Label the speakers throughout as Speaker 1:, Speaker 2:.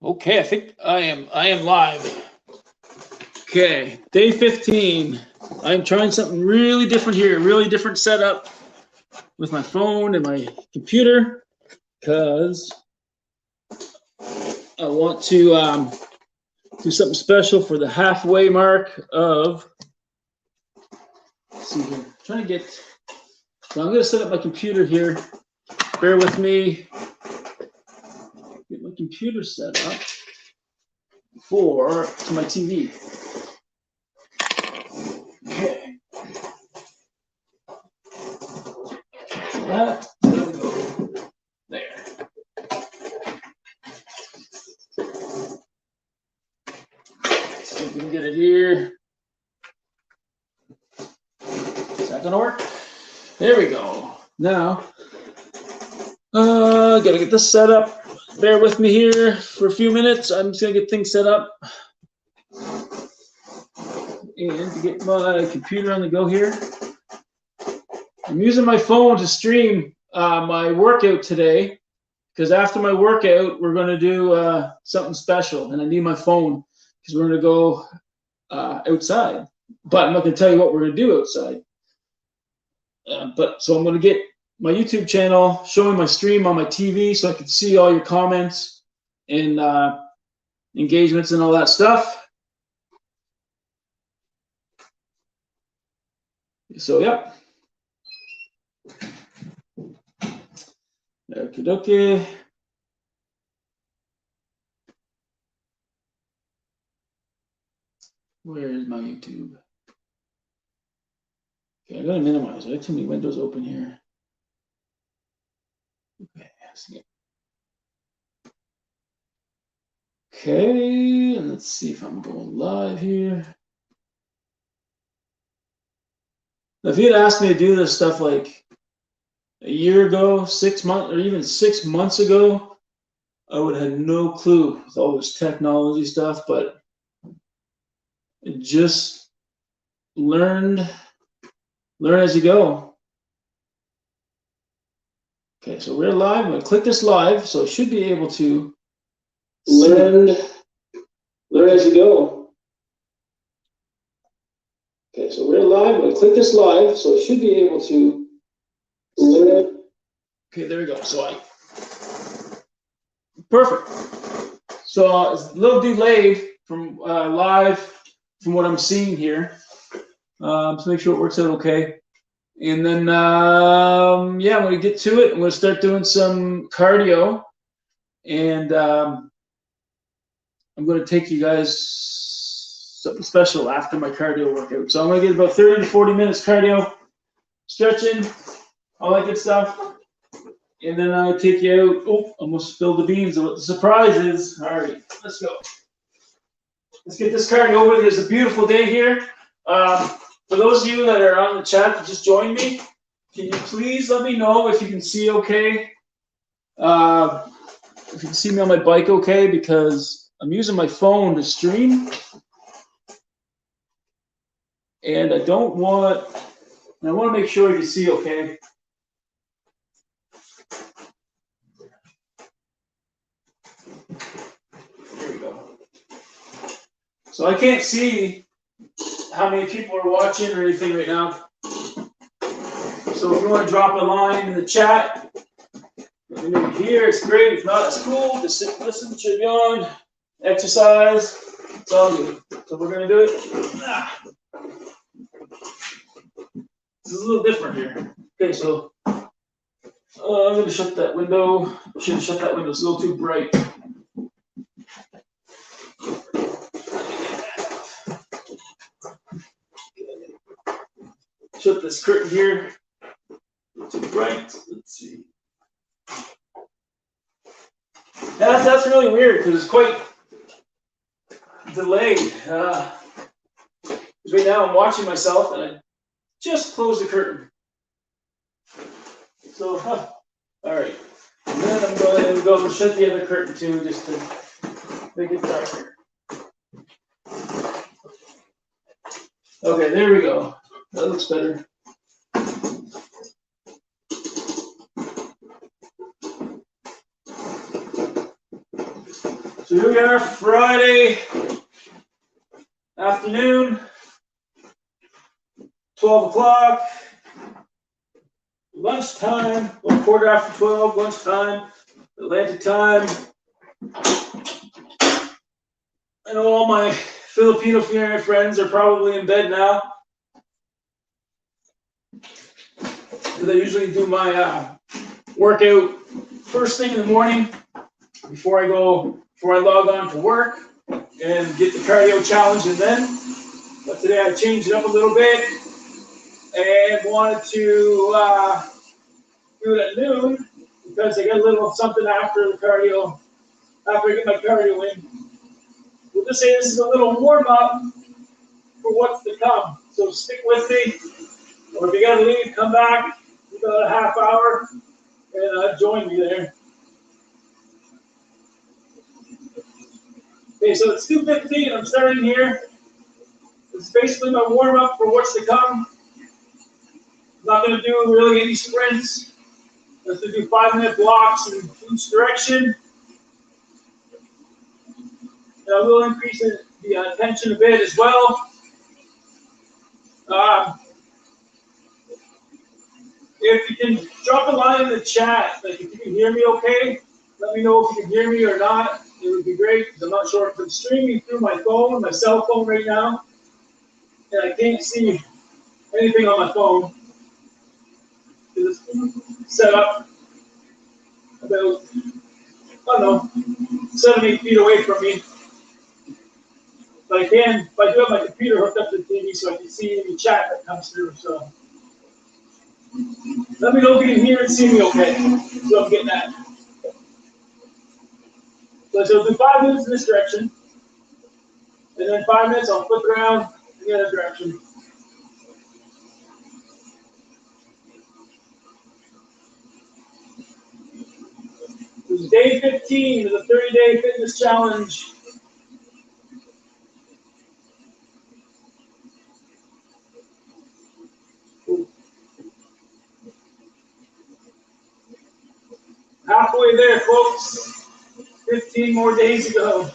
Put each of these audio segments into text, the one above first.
Speaker 1: Okay, I think I am live. Okay, day 15. I'm trying something really different here, really different setup with my phone and my computer because I want to do something special for the halfway mark of, let's see here, I'm trying to get, so I'm going to set up my computer here. Bear with me. Get my computer set up to my TV. Okay. That, there we go. There. So we can get it here. Is that gonna work? There we go. Now, gotta get this set up. Bear with me here for a few minutes. I'm just gonna get things set up. And to get my computer on the go here. I'm using my phone to stream my workout today because after my workout, we're going to do something special, and I need my phone because we're going to go outside. But I'm not going to tell you what we're going to do outside. So I'm going to get my YouTube channel showing my stream on my TV so I can see all your comments and engagements and all that stuff. So, yep. Okie dokie. Where is my YouTube? Okay, I gotta minimize. I have too many windows open here. Okay, okay, and let's see if I'm going live here. Now, if you had asked me to do this stuff like a year ago, 6 months, or even 6 months ago, I would have had no clue with all this technology stuff, but I just learn as you go. Okay, so we're live. I'm going to click this live, so I should be able to learn as you go. Okay, so we're live. I'm going to click this live, so I should be able to learn. Okay, there we go. So perfect. So it's a little delayed from live from what I'm seeing here. So make sure it works out okay. And then, yeah, when we get to it, I'm going to start doing some cardio. And I'm going to take you guys something special after my cardio workout. So I'm going to get about 30 to 40 minutes cardio, stretching, all that good stuff. And then I'll take you out. Oh, almost spilled the beans of what the surprise is. All right, let's go. Let's get this cardio over. There's a beautiful day here. For those of you that are on the chat that just joined me, can you please let me know if you can see okay? If you can see me on my bike okay, because I'm using my phone to stream. And I want to make sure you see okay. There we go. So I can't see how many people are watching or anything right now. So if you want to drop a line in the chat, let me know here. It's great. If not, it's cool. Just sit, listen, should be on. Exercise. It's all good. So we're going to do it. This is a little different here. Okay, so I'm going to shut that window. I should have shut that window. It's a little too bright. Shut this curtain here. Too bright. Let's see. That's really weird because it's quite delayed. Right now I'm watching myself and I just closed the curtain. So, all right. And then I'm going to go and shut the other curtain too, just to make it darker. Okay, there we go. That looks better. So here we are, Friday afternoon, 12 o'clock, lunchtime, well, quarter after 12, lunchtime, Atlantic time. I know all my Filipino friends are probably in bed now, because I usually do my workout first thing in the morning before I log on to work and get the cardio challenge and then. But today I changed it up a little bit and wanted to do it at noon because I got a little something after the cardio, after I get my cardio in. We'll just say this is a little warm up for what's to come. So stick with me, or if you gotta leave, come back about a half hour and join me there. Okay, so it's 2:15. I'm starting here. It's basically my warm up for what's to come. I'm not going to do really any sprints. I'm just going to do 5-minute blocks in each direction. And I will increase the tension a bit as well. If you can drop a line in the chat, like if you can hear me okay, let me know if you can hear me or not. It would be great because I'm not sure if I'm streaming through my phone, my cell phone right now, and I can't see anything on my phone. It's set up about, I don't know, 7-8 feet away from me. But I can, if I do have my computer hooked up to the TV so I can see any chat that comes through. So let me know if you can hear and see me okay. So I'm getting at. So I'll do 5 minutes in this direction. And then 5 minutes I'll flip around in the other direction. This is day 15 of the 30-day fitness challenge. Halfway there, folks. 15 more days to go.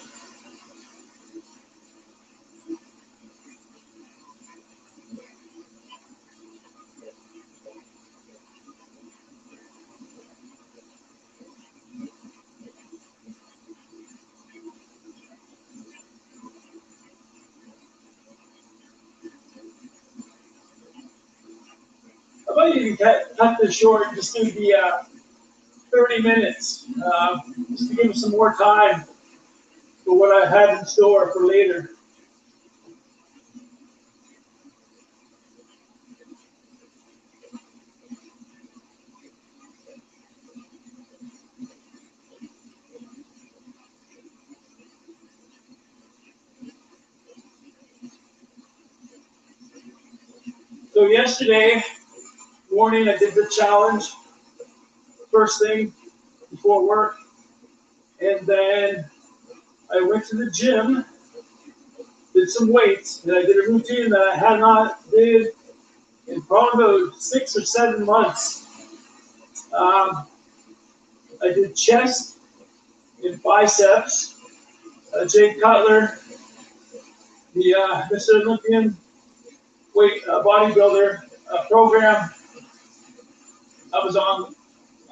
Speaker 1: I might even cut this short and just do the 30 minutes, just to give us some more time for what I have in store for later. So yesterday morning I did the challenge, first thing before work, and then I went to the gym, did some weights, and I did a routine that I had not did in probably about 6 or 7 months. I did chest and biceps. Jake Cutler, the Mr. Olympian bodybuilder program I was on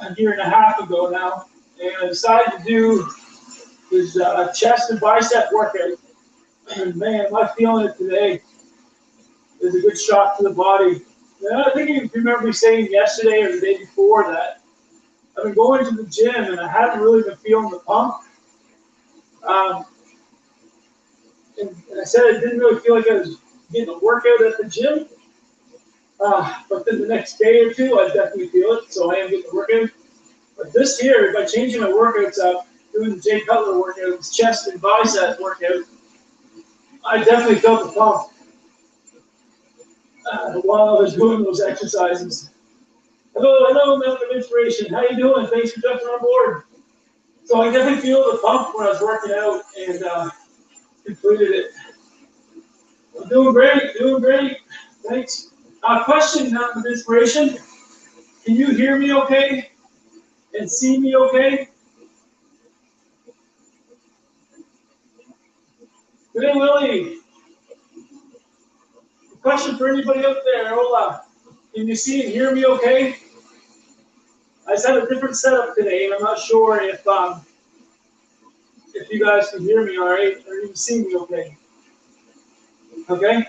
Speaker 1: a year and a half ago now, and I decided to do his chest and bicep workout. And man, am I feeling it today. It's a good shock to the body. And I think you remember me saying yesterday or the day before that I've been going to the gym and I haven't really been feeling the pump. And I said I didn't really feel like I was getting a workout at the gym. But then the next day or two, I definitely feel it, so I am getting a workout. But this year, by changing my workouts up, doing the Jay Cutler workouts, chest and bicep workout, I definitely felt the pump while I was doing those exercises. Hello, Mountain of Inspiration. How you doing? Thanks for jumping on board. So I definitely feel the pump when I was working out and completed it. I'm doing great. Thanks. Question, Mountain of Inspiration. Can you hear me okay? And see me okay? question for anybody out there. Hola. Can you see and hear me okay? I just have a different setup today, and I'm not sure if you guys can hear me all right, or you can see me okay. Okay?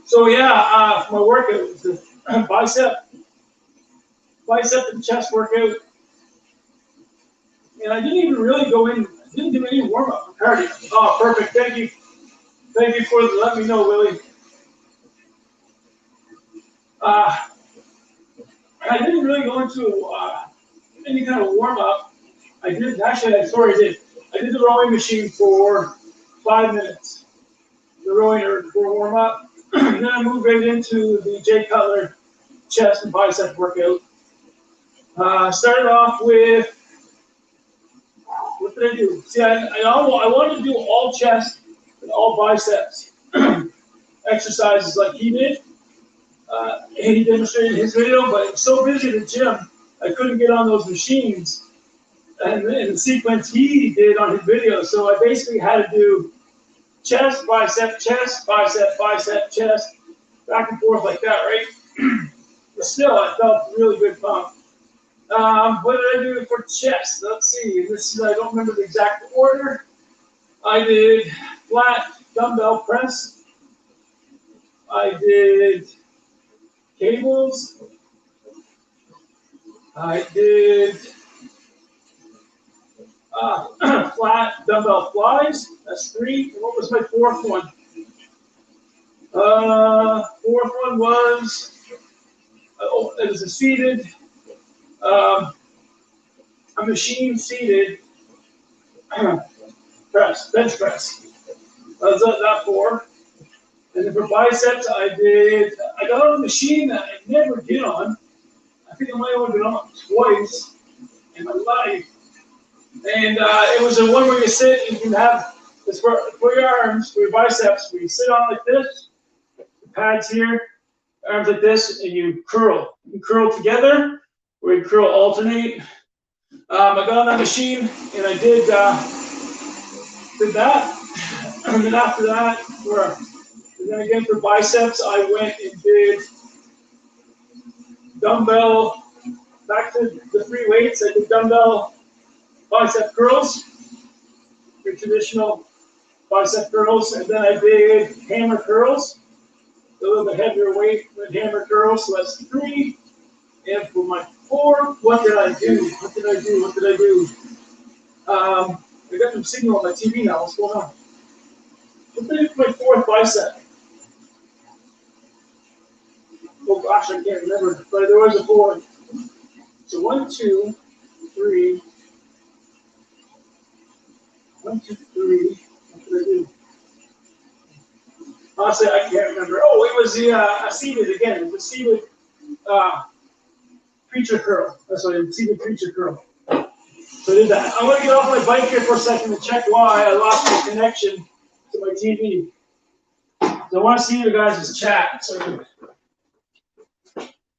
Speaker 1: So yeah, my workout was the bicep and chest workout. And I didn't even really go in, I didn't do any warm-up for cardio. Oh, perfect. Thank you. Thank you for letting me know, Willie. I didn't really go into any kind of warm-up. I did the rowing machine for 5 minutes. The rowing or for warm-up. Then I moved right into the Jay Cutler chest and bicep workout. Started off with, what did I do? See, I wanted to do all chest and all biceps exercises like he did. He demonstrated his video, but I was so busy at the gym, I couldn't get on those machines and in the sequence he did on his video. So I basically had to do chest, bicep, chest, back and forth like that, right? But still, I felt really good pump. What did I do for chest? Let's see. I don't remember the exact order. I did flat dumbbell press. I did cables. I did flat dumbbell flies. That's 3. And what was my 4th one? 4th one was, it was a seated, a machine seated press, bench press. That was that 4. And then for biceps, I got on a machine that I never get on. I think I might have only been on twice in my life. And it was the one where you sit and you can have this for your arms, for your biceps, where you sit on like this, the pads here, arms like this, and you curl. You curl together, or you curl alternate. I got on that machine and I did that. And then after that, and then again for biceps, I went and did dumbbell, back to the free weights. I did dumbbell bicep curls, your traditional bicep curls, and then I did hammer curls, a little bit heavier weight with hammer curls, so that's 3. And for my 4, what did I do? I got some signal on my TV now. What's going on? What did I do for my 4th bicep? Oh gosh, I can't remember, but there was a 4. So 1, 2, 3. 1, 2, 3. What did I do? Honestly, I can't remember. Oh, it was the seated again. It was a seated preacher curl. That's what I did, seated preacher curl. So I did that. I'm going to get off my bike here for a second to check why I lost my connection to my TV. So I want to see you guys' chat, so I can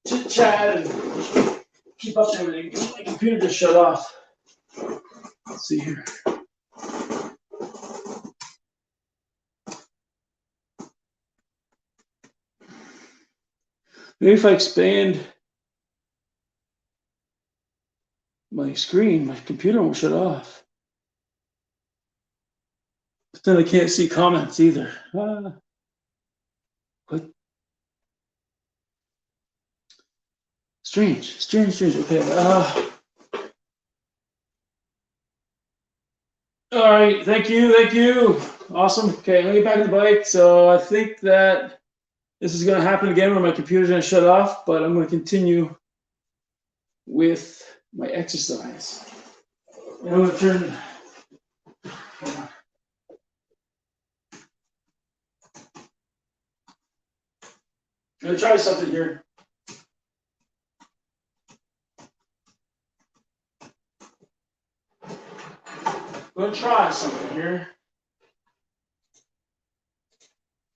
Speaker 1: chit chat and keep up with everything. My computer just shut off. Let's see here. Maybe if I expand my screen, my computer won't shut off. But then I can't see comments either. What? Strange. Okay. All right. Thank you. Awesome. Okay, let me get back to the bike. So I think that this is going to happen again when my computer's going to shut off, but I'm going to continue with my exercise. And I'm going to turn. I'm going to try something here. I'm going to try something here.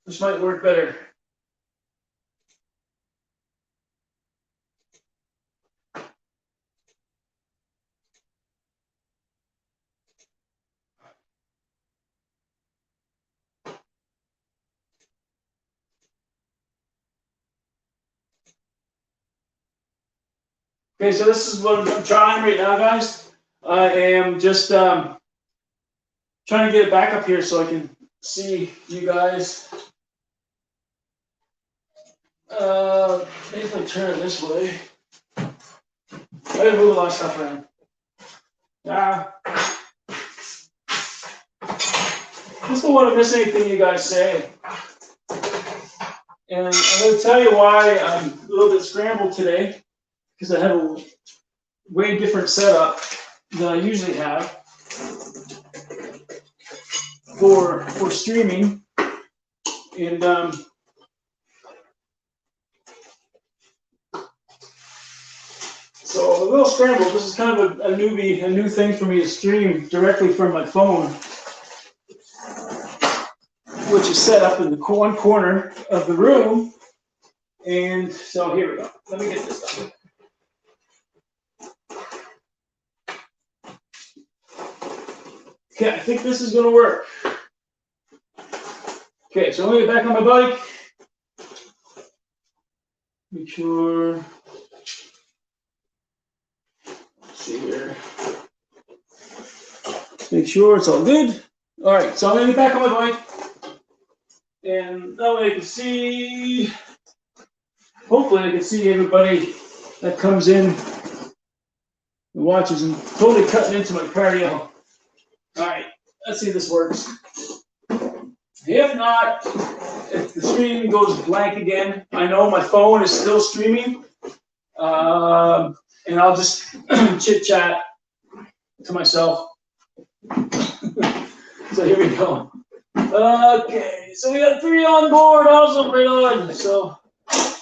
Speaker 1: This might work better. Okay, so this is what I'm trying right now, guys. I am just trying to get it back up here so I can see you guys. Maybe if I turn it this way. I gotta move a lot of stuff around. Just don't want to miss anything you guys say. And I'm going to tell you why I'm a little bit scrambled today, because I have a way different setup than I usually have for streaming. And so a little scrambled. This is kind of a new thing for me to stream directly from my phone, which is set up in the one corner of the room. And so here we go. Let me get this done. Okay, I think this is going to work. Okay, so I'm going to get back on my bike. Make sure. Let's see here. Make sure it's all good. All right, so I'm going to get back on my bike. And that way I can see, hopefully I can see everybody that comes in and watches, and totally cutting into my cardio. All right, let's see if this works. If not, if the stream goes blank again, I know my phone is still streaming, and I'll just chit chat to myself. So here we go. Okay, so we got 3 on board, also right on. So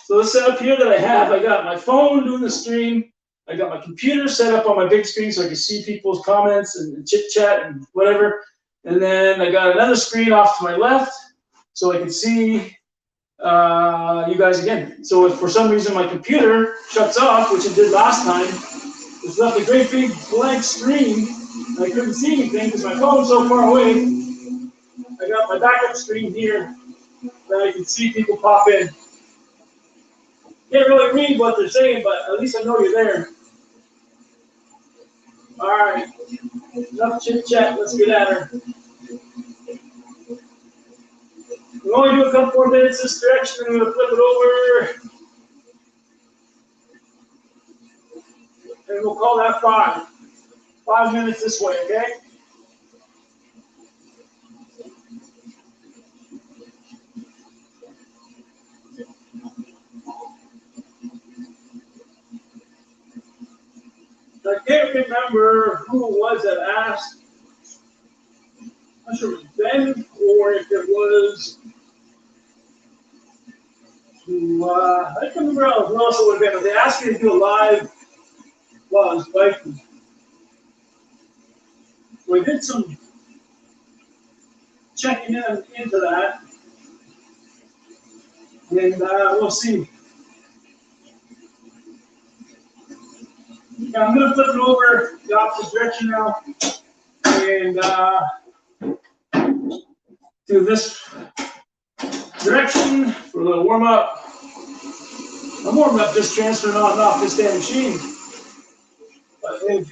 Speaker 1: the setup here that I have, I got my phone doing the stream. I got my computer set up on my big screen so I can see people's comments and chit chat and whatever. And then I got another screen off to my left so I can see you guys again. So if for some reason my computer shuts off, which it did last time, it's left a great big blank screen. And I couldn't see anything because my phone's so far away. I got my backup screen here that I can see people pop in. Can't really read what they're saying, but at least I know you're there. All right, enough chit chat. Let's get at her. We'll only do a couple more minutes this direction, and I'm going to flip it over. And we'll call that 5. 5 minutes this way, okay? I can't remember who it was that asked. I'm not sure it was Ben or if it was. I can't remember who else it would have been. They asked me to do a live while I was biking. So I did some checking into that. And we'll see. Yeah, I'm going to flip it over the opposite direction now. And do this direction for a little warm up. I'm warming up just transferring on and off this damn machine. But hey.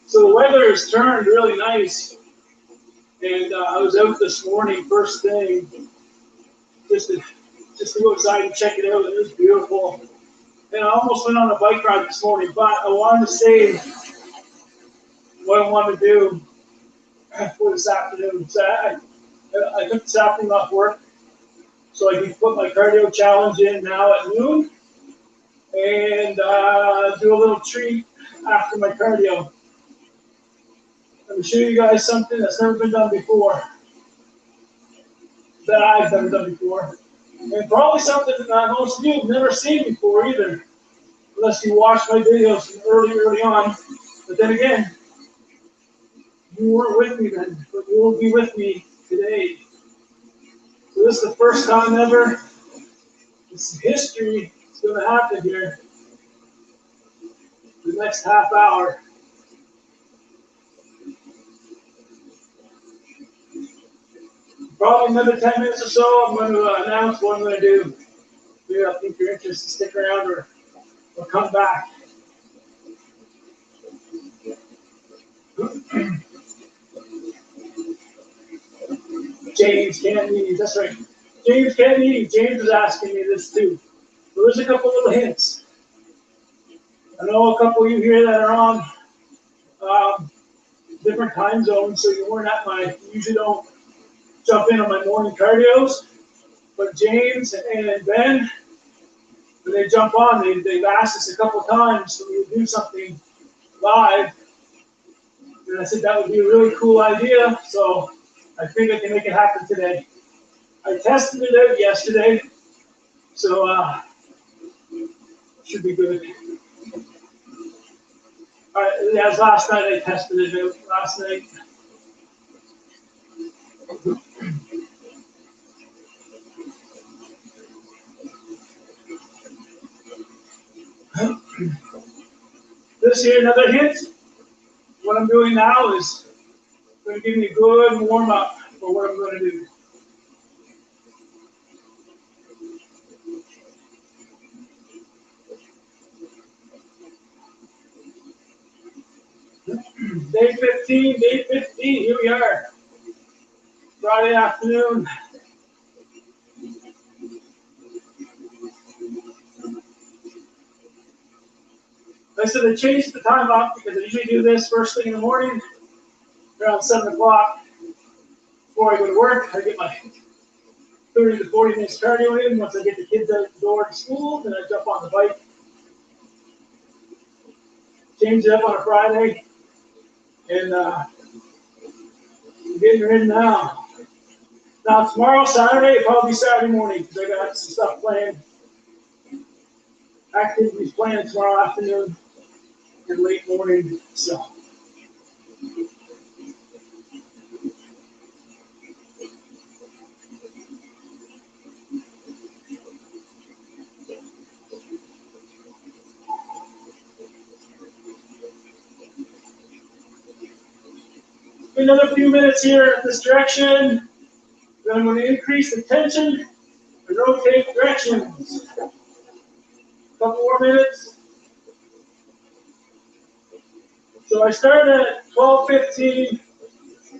Speaker 1: So the weather has turned really nice, and I was out this morning first thing just to go outside and check it out. It was beautiful, and I almost went on a bike ride this morning, but I wanted to save what I wanted to do for this afternoon. So I took this afternoon off work so I can put my cardio challenge in now at noon and do a little treat after my cardio. Let me show you guys something that's never been done before. that I've never done before. And probably something that most of you have never seen before either, unless you watch my videos from early on. But then again, you weren't with me then, but you will be with me today. So this is the first time ever. This is history. It's going to happen here. The next half hour. Probably another 10 minutes or so, I'm going to announce what I'm going to do. Maybe I think you're interested, stick around or come back. James can't leave. That's right. James can't leave. James was asking me this too. So there's a couple little hints. I know a couple of you here that are on different time zones, so you weren't at my, you usually don't jump in on my morning cardios. But James and Ben, when they jump on, they've asked us a couple of times so we would do something live. And I said that would be a really cool idea, so I think I can make it happen today. I tested it out yesterday, so should be good. All right, yeah, it was last night I tested it out, last night. This here, another hint. What I'm doing now is going to give me a good warm up for what I'm going to do. Day 15, here we are. Friday afternoon. Like I said, I changed the time up because I usually do this first thing in the morning, around 7 o'clock. Before I go to work, I get my 30 to 40 minutes cardio in. Once I get the kids out the door to school, then I jump on the bike. Change it up on a Friday. And I'm getting her in now. Now tomorrow, Saturday, probably Saturday morning, because I got some stuff planned. Activities planned tomorrow afternoon and late morning, so. Another few minutes here in this direction. Then I'm going to increase the tension and rotate directions. A couple more minutes. So I started at 12:15.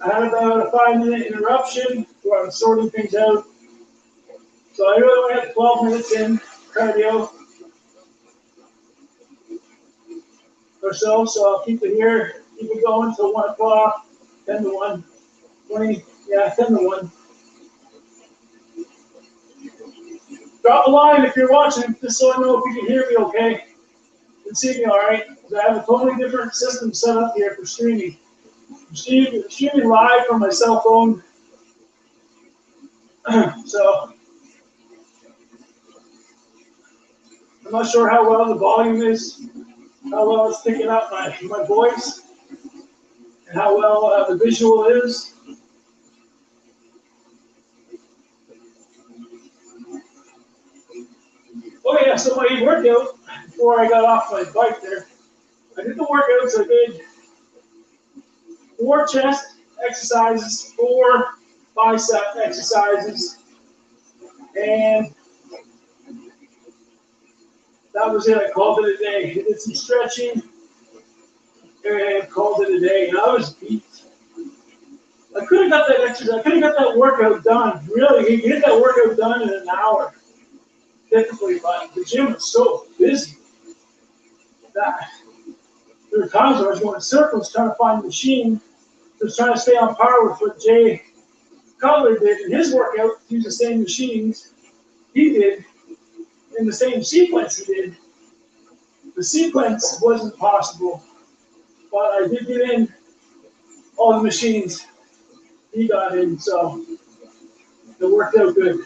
Speaker 1: I had about a 5-minute interruption where I was sorting things out. So I really only had 12 minutes in cardio or so. So I'll keep it here, keep it going until 1 o'clock, 10 to 1, 20, yeah, 10 to 1. Drop a line if you're watching, just so I know if you can hear me okay. You can see me all right. I have a totally different system set up here for streaming. I'm streaming live from my cell phone. So I'm not sure how well the volume is, how well it's picking up my voice, and how well the visual is. Oh yeah, so my workout, before I got off my bike there, I did the workouts. I did 4 chest exercises, 4 bicep exercises, and that was it. I called it a day. I did some stretching and called it a day. And I was beat. I could have got that exercise. I could have got that workout done. Really, you get that workout done in an hour. Typically, but the gym was so busy that there were times where I was going in circles trying to find a machine. I was trying to stay on par with what Jay Cutler did in his workout. Use the same machines he did in the same sequence he did. The sequence wasn't possible, but I did get in all the machines he got in. So It worked out good.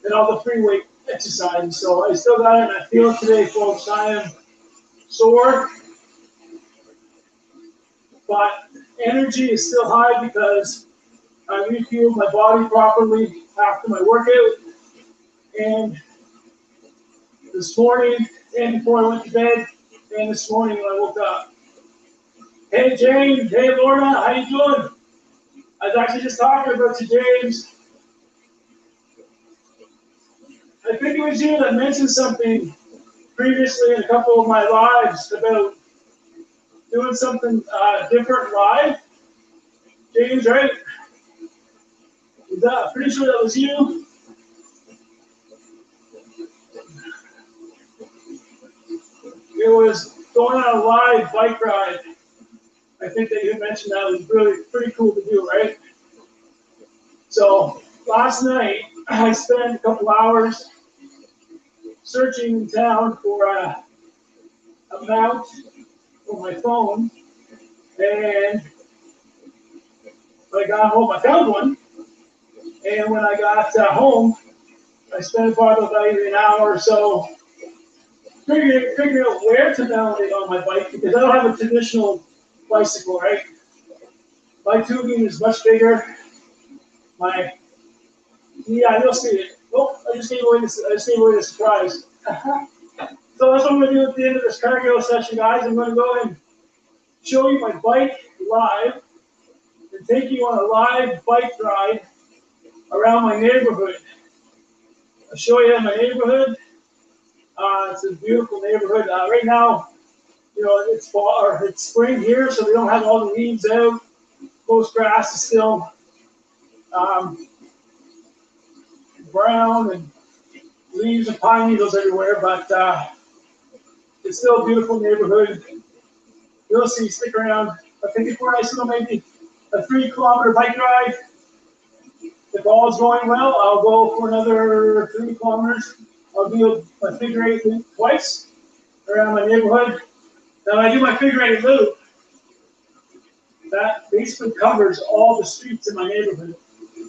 Speaker 1: And all the free weight exercises. So I still got it, and I feel it today, folks. I am sore, but energy is still high because I refueled my body properly after my workout. And this morning, and before I went to bed, and this morning when I woke up. Hey James, hey Lorna, how you doing? I was actually just talking about you, James. I think it was you that mentioned something previously in a couple of my lives about doing something different live. James, right? Pretty sure that was you. It was going on a live bike ride. I think that you mentioned that was really pretty cool to do, right? So last night I spent a couple hours searching in town for a mount for my phone, and when I got home, I found one. And when I got home, I spent about an hour or so figuring out where to mount it on my bike, because I don't have a traditional bicycle, right? My tubing is much bigger. Yeah, you'll see it. Oh, I just gave away the surprise. So that's what I'm going to do at the end of this cardio session, guys. I'm going to go and show you my bike live and take you on a live bike ride around my neighborhood. I'll show you my neighborhood. It's a beautiful neighborhood. Right now, you know, it's fall or it's spring here, so we don't have all the leaves out. Most grass is still brown and leaves and pine needles everywhere, but it's still a beautiful neighborhood. You'll see, stick around. I think it's nice little maybe a 3-kilometer bike ride. If all's going well, I'll go for another 3 kilometers. I'll do my figure 8 loop twice around my neighborhood. Now when I do my figure 8 loop, that basically covers all the streets in my neighborhood.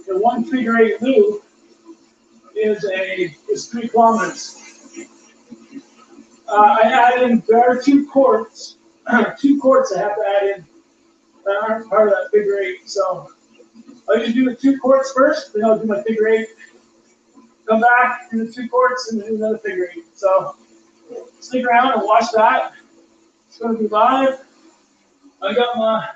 Speaker 1: The one figure 8 loop is 3 kilometers. I add in, there are 2 courts, 2 courts I have to add in that aren't part of that figure 8. So I'll just do the 2 courts first, then I'll do my figure 8. Come back, do the 2 courts, and then do another figure 8. So stick around and watch that. It's going to be live. I got my.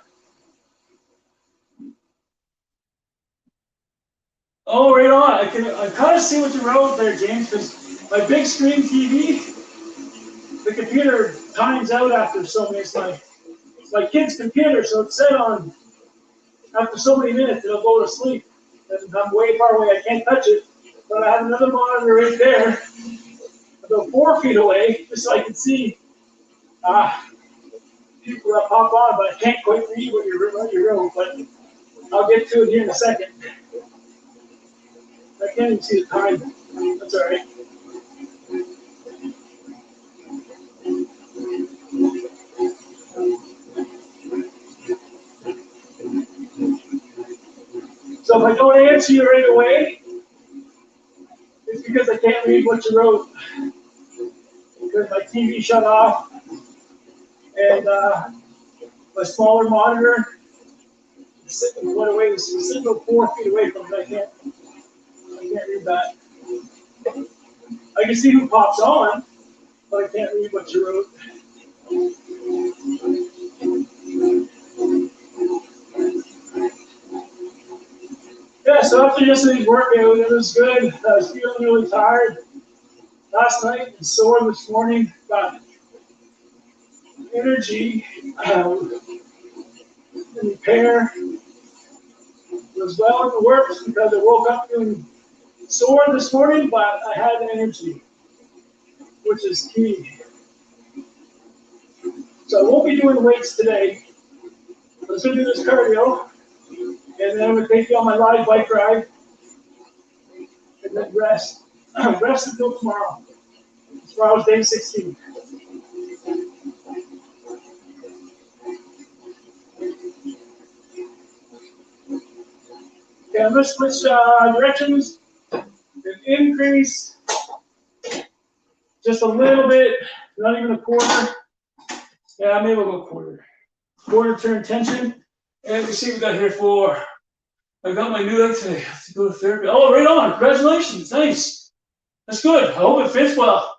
Speaker 1: Oh, right on. I kind of see what you wrote there, James, because my big screen TV, the computer times out after so many. It's my kid's computer, so it's set on after so many minutes, it'll go to sleep. And I'm way far away, I can't touch it. But I have another monitor right there, about 4 feet away, just so I can see people that pop on, but I can't quite read what you wrote, but I'll get to it here in a second. I can't even see the time. That's all right. So if I don't answer you right away, it's because I can't read what you wrote. Because my TV shut off, and my smaller monitor went away. It's sitting about 4 feet away from it. I can't read that. I can see who pops on, but I can't read what you wrote. Yeah, so after yesterday's workout, it was good. I was feeling really tired last night and sore this morning. Got energy and repair was well in the works because I woke up feeling sore this morning, but I had energy, which is key. So I won't be doing weights today. I'm just going to do this cardio, and then I'm going to take you on my live bike ride, and then rest. Rest until tomorrow. Tomorrow's day 16. Okay, I'm going to switch directions and increase just a little bit, not even a quarter. Yeah, maybe we'll go quarter. Quarter turn tension. And we see what we got here for. I got my new leg today. I have to go to therapy. Oh, right on. Congratulations. Nice. That's good. I hope it fits well.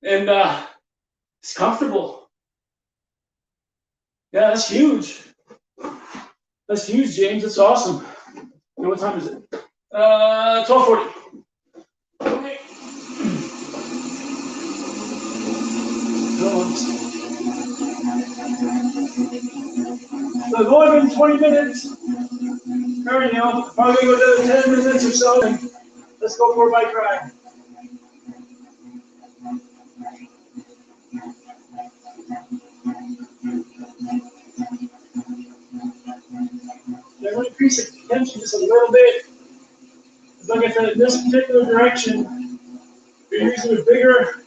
Speaker 1: And it's comfortable. Yeah, that's huge. That's huge, James. That's awesome. Okay, what time is it? 12:40. Okay. So it's only been 20 minutes. Probably go another 10 minutes or so. And let's go for a bike ride. I'm going to increase the tension just a little bit. Like I said, in this particular direction, you're using the bigger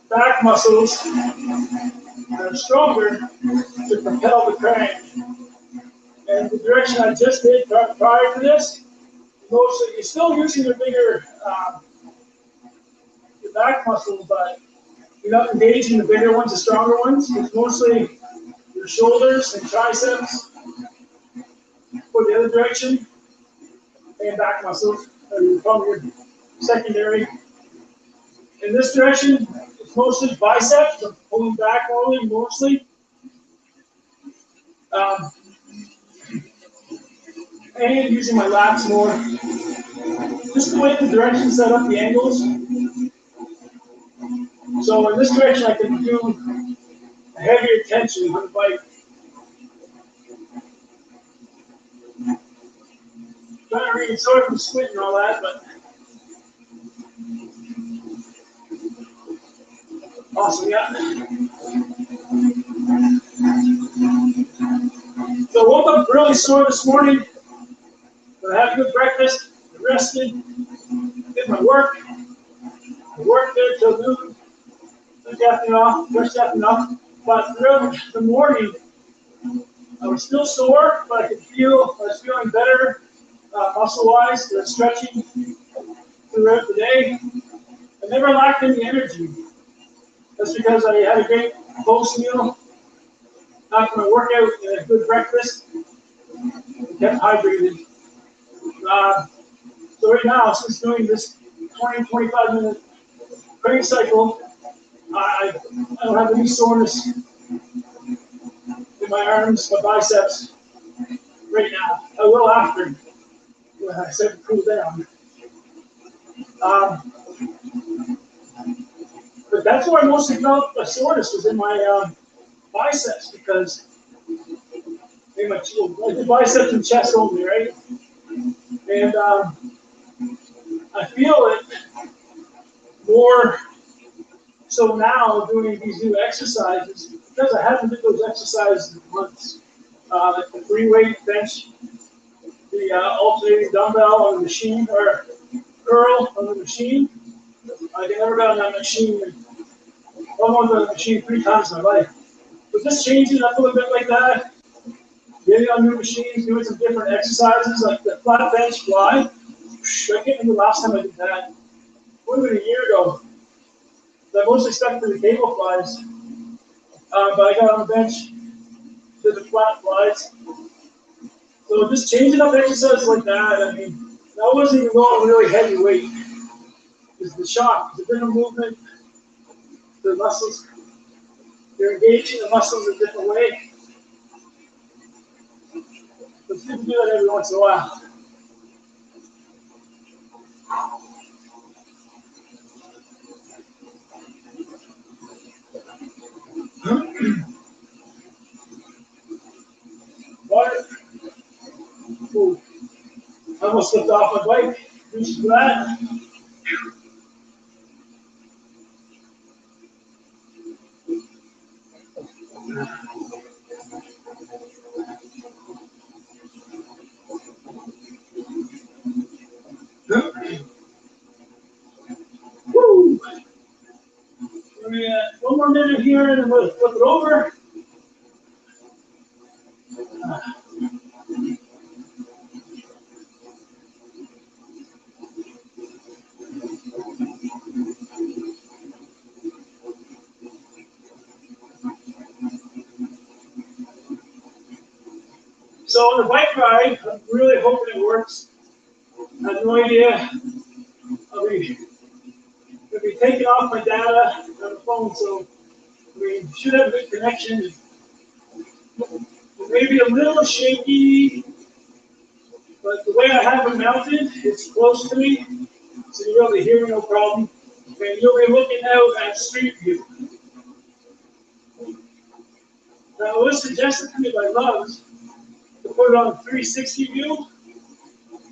Speaker 1: back muscles that are stronger to propel the crank. And the direction I just did prior to this, mostly you're still using the bigger the back muscles, but you're not engaging the bigger ones, the stronger ones. It's mostly your shoulders and triceps for the other direction, and back muscles are probably your secondary. In this direction, it's mostly biceps. I'm pulling back only, mostly. And using my lats more. Just the way the direction set up the angles. So in this direction, I can do a heavier tension on the bike. Trying to read, sorry from squinting and all that, but awesome, yeah. So I woke up really sore this morning, but I had a good breakfast, rested, did my work. I worked there till noon, took the afternoon off, first afternoon off. But throughout the morning, I was still sore, but I was feeling better muscle-wise, stretching throughout the day. I never lacked any energy. That's because I had a great post-meal after my workout and a good breakfast. I kept hydrated. So right now, since doing this 20-25 minute training cycle, I don't have any soreness in my arms, my biceps right now. I will after when I start to cool down. But that's where I mostly felt my soreness was in my biceps, because I do biceps and chest only, right? And I feel it more so now doing these new exercises, because I haven't did those exercises in months. Like the free weight bench, the alternating dumbbell on the machine, or curl on the machine. I never got on that machine. I've on the machine 3 times in my life. But just changing up a little bit like that, getting on new machines, doing some different exercises like the flat bench fly. I can't remember the last time I did that. More than a year ago. I mostly stuck to the cable flies, but I got on the bench, did the flat flies. So just changing up exercises like that, I mean, I wasn't even going really heavy weight. It's the shock, the different movement, the muscles. You're engaging the muscles in a different way. But it's good to do that every once in a while. Water. Ooh. I almost slipped off my bike. Reached for that. Woo! One more minute here and then we'll flip it over.
Speaker 2: So on the bike ride, I'm really hoping it works. I have no idea. I'll be taking off my data on the phone, so we should have a good connection. Maybe a little shaky, but the way I have it mounted, it's close to me, so you'll be able to hear no problem. And you'll be looking out at street view. Now, it was suggested to me by Loves to put it on 360 view.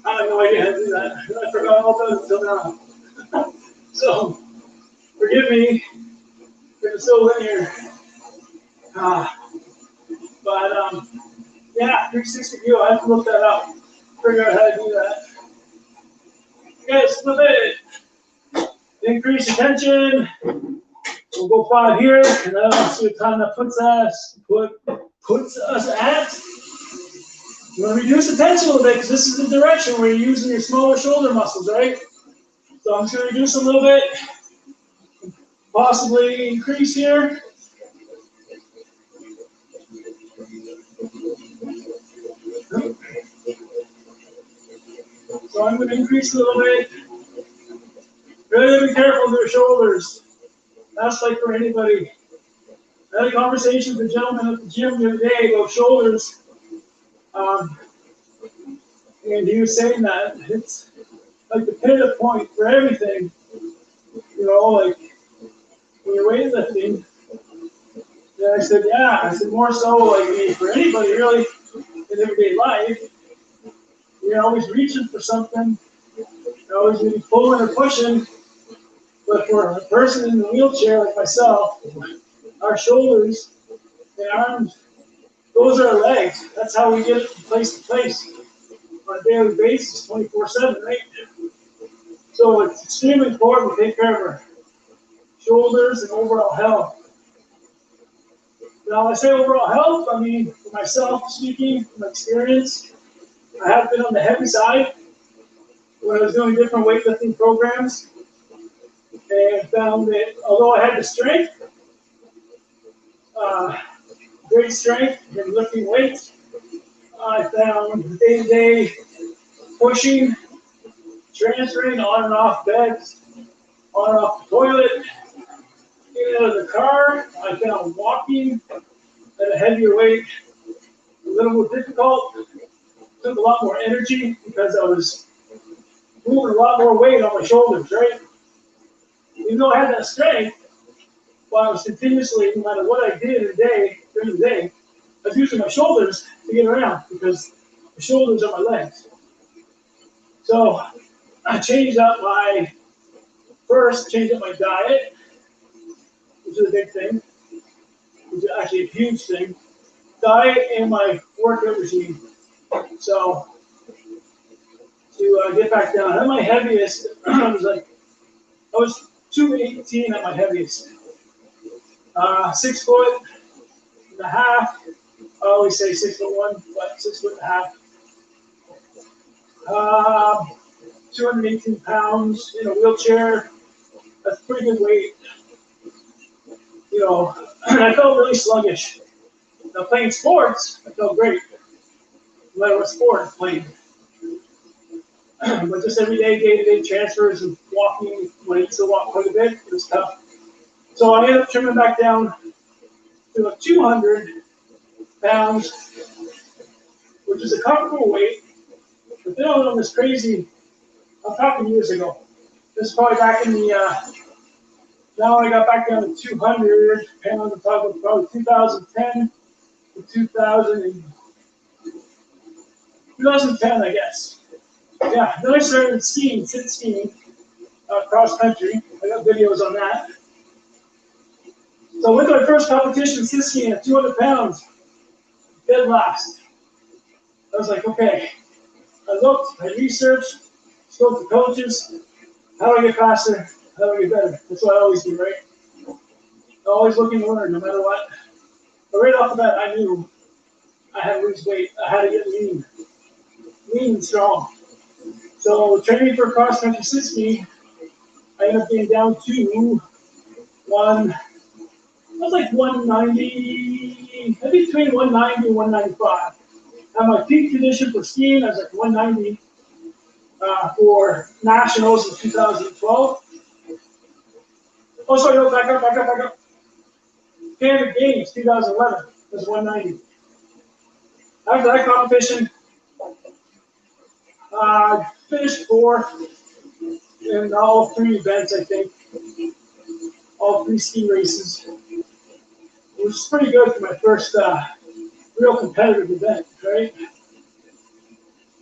Speaker 2: I have no idea how to do that. I forgot all about it until now. So, forgive me if it's so linear. But yeah, 360 view, I have to look that up. Figure out how to do that. Okay, flip it. Increase the tension. We'll go 5 here, and then I'll see what time that puts us at. You want to reduce the tension a little bit, because this is the direction where you're using your smaller shoulder muscles, right? So I'm just going to reduce a little bit, possibly increase here. So I'm going to increase a little bit. Really be careful with your shoulders. That's like for anybody. I had a conversation with a gentleman at the gym the other day about shoulders. And he was saying that it's like the pivot point for everything. You know, like when you're weightlifting. And I said, yeah. I said, more so like for anybody really in everyday life. You're always reaching for something. You're always going to be pulling or pushing. But for a person in the wheelchair like myself, our shoulders and arms, those are our legs. That's how we get it from place to place on a daily basis, 24/7, right? So it's extremely important to take care of our shoulders and overall health. Now, when I say overall health, I mean, for myself speaking, from experience, I have been on the heavy side when I was doing different weightlifting programs, and found that although I had the strength, great strength in lifting weights, I found day-to-day pushing, transferring on and off beds, on and off the toilet, in and out of the car. I found walking at a heavier weight a little more difficult. Took a lot more energy because I was moving a lot more weight on my shoulders, right? Even though I had that strength, while I was continuously, no matter what I did during the day, I was using my shoulders to get around because the shoulders are my legs. So I changed up my diet, which is a big thing, which is actually a huge thing. Diet and my workout regime. So to get back down, at my heaviest, I was 218 at my heaviest. 6 foot and a half. I always say 6'1", but 6 foot and a half. 218 pounds in a wheelchair. That's pretty good weight. You know, I felt really sluggish. Now playing sports, I felt great. No matter what sport I'm playing. But just everyday, day-to-day transfers and walking, when I used to walk quite a bit, it was tough. So I ended up trimming back down to like 200 pounds, which is a comfortable weight. But then I went on this crazy, I'm talking years ago. This is probably back in the, now I got back down to 200 pounds, I'm talking probably 2010 to 2010, I guess. Yeah, then I started skiing, sit skiing, cross country. I got videos on that. So with my first competition, sit skiing at 200 pounds, dead last. I was like, okay. I looked, I researched, spoke to coaches. How do I get faster? How do I get better? That's what I always do, right? I'm always looking to learn, no matter what. But right off the bat, I knew I had to lose weight. I had to get lean and strong. So training for cross country sit ski, I ended up getting down to 190, maybe between 190 and 195. And my peak condition for skiing, I was like 190 for nationals in 2012. Oh, sorry, no, back up. Canada Games 2011 was 190. After that competition, finished fourth in all 3 events, I think. All 3 ski races. Which is pretty good for my first real competitive event, right?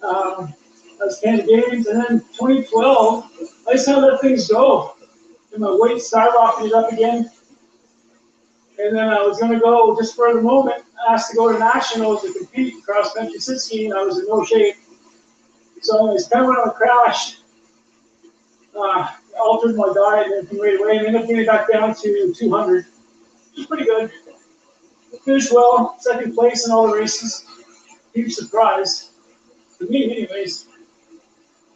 Speaker 2: That was Canada Games, and then 2012, I just kind of let things go. And my weight skyrocketed up again. And then I was going to go, just for the moment, asked to go to nationals to compete cross country sit skiing. I was in no shape. So I kind of went on a crash, altered my diet and everything right away, and ended up getting back down to 200, which is pretty good. Finished well, second place in all the races. Huge surprise, for me anyways,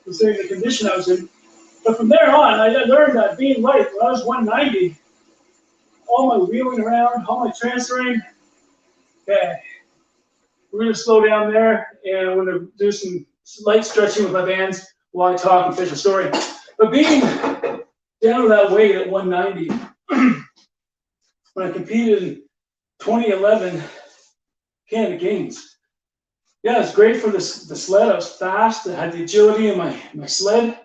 Speaker 2: considering the condition I was in. But from there on, I learned that being light, when I was 190, all my wheeling around, all my transferring, okay, we're going to slow down there, and I'm going to do some light stretching with my bands while I talk and finish the story. But being down to that weight at 190, when I competed in 2011 Canada Games, yeah, it's great for the sled. I was fast. I had the agility in my sled,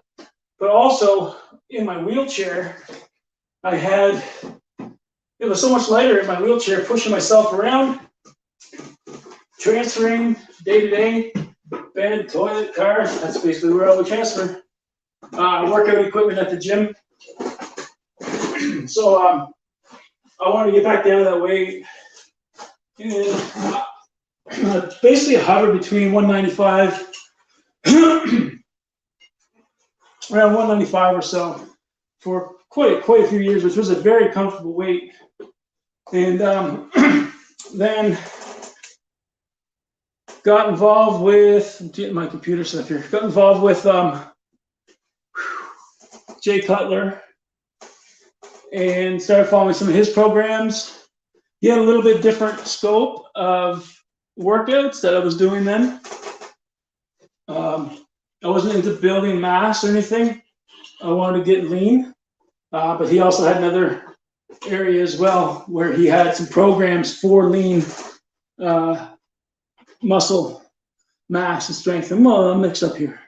Speaker 2: but also in my wheelchair, it was so much lighter in my wheelchair, pushing myself around, transferring day to day, bed, toilet, car. That's basically where I would transfer. Workout equipment at the gym. So I wanted to get back down to that weight. And basically hover between 195, around 195 or so, for quite a few years, which was a very comfortable weight. And then got involved with, I'm getting my computer stuff here, got involved with Jay Cutler and started following some of his programs. He had a little bit different scope of workouts that I was doing then. I wasn't into building mass or anything. I wanted to get lean, but he also had another area as well where he had some programs for lean muscle mass and strength. I'm mixed up here.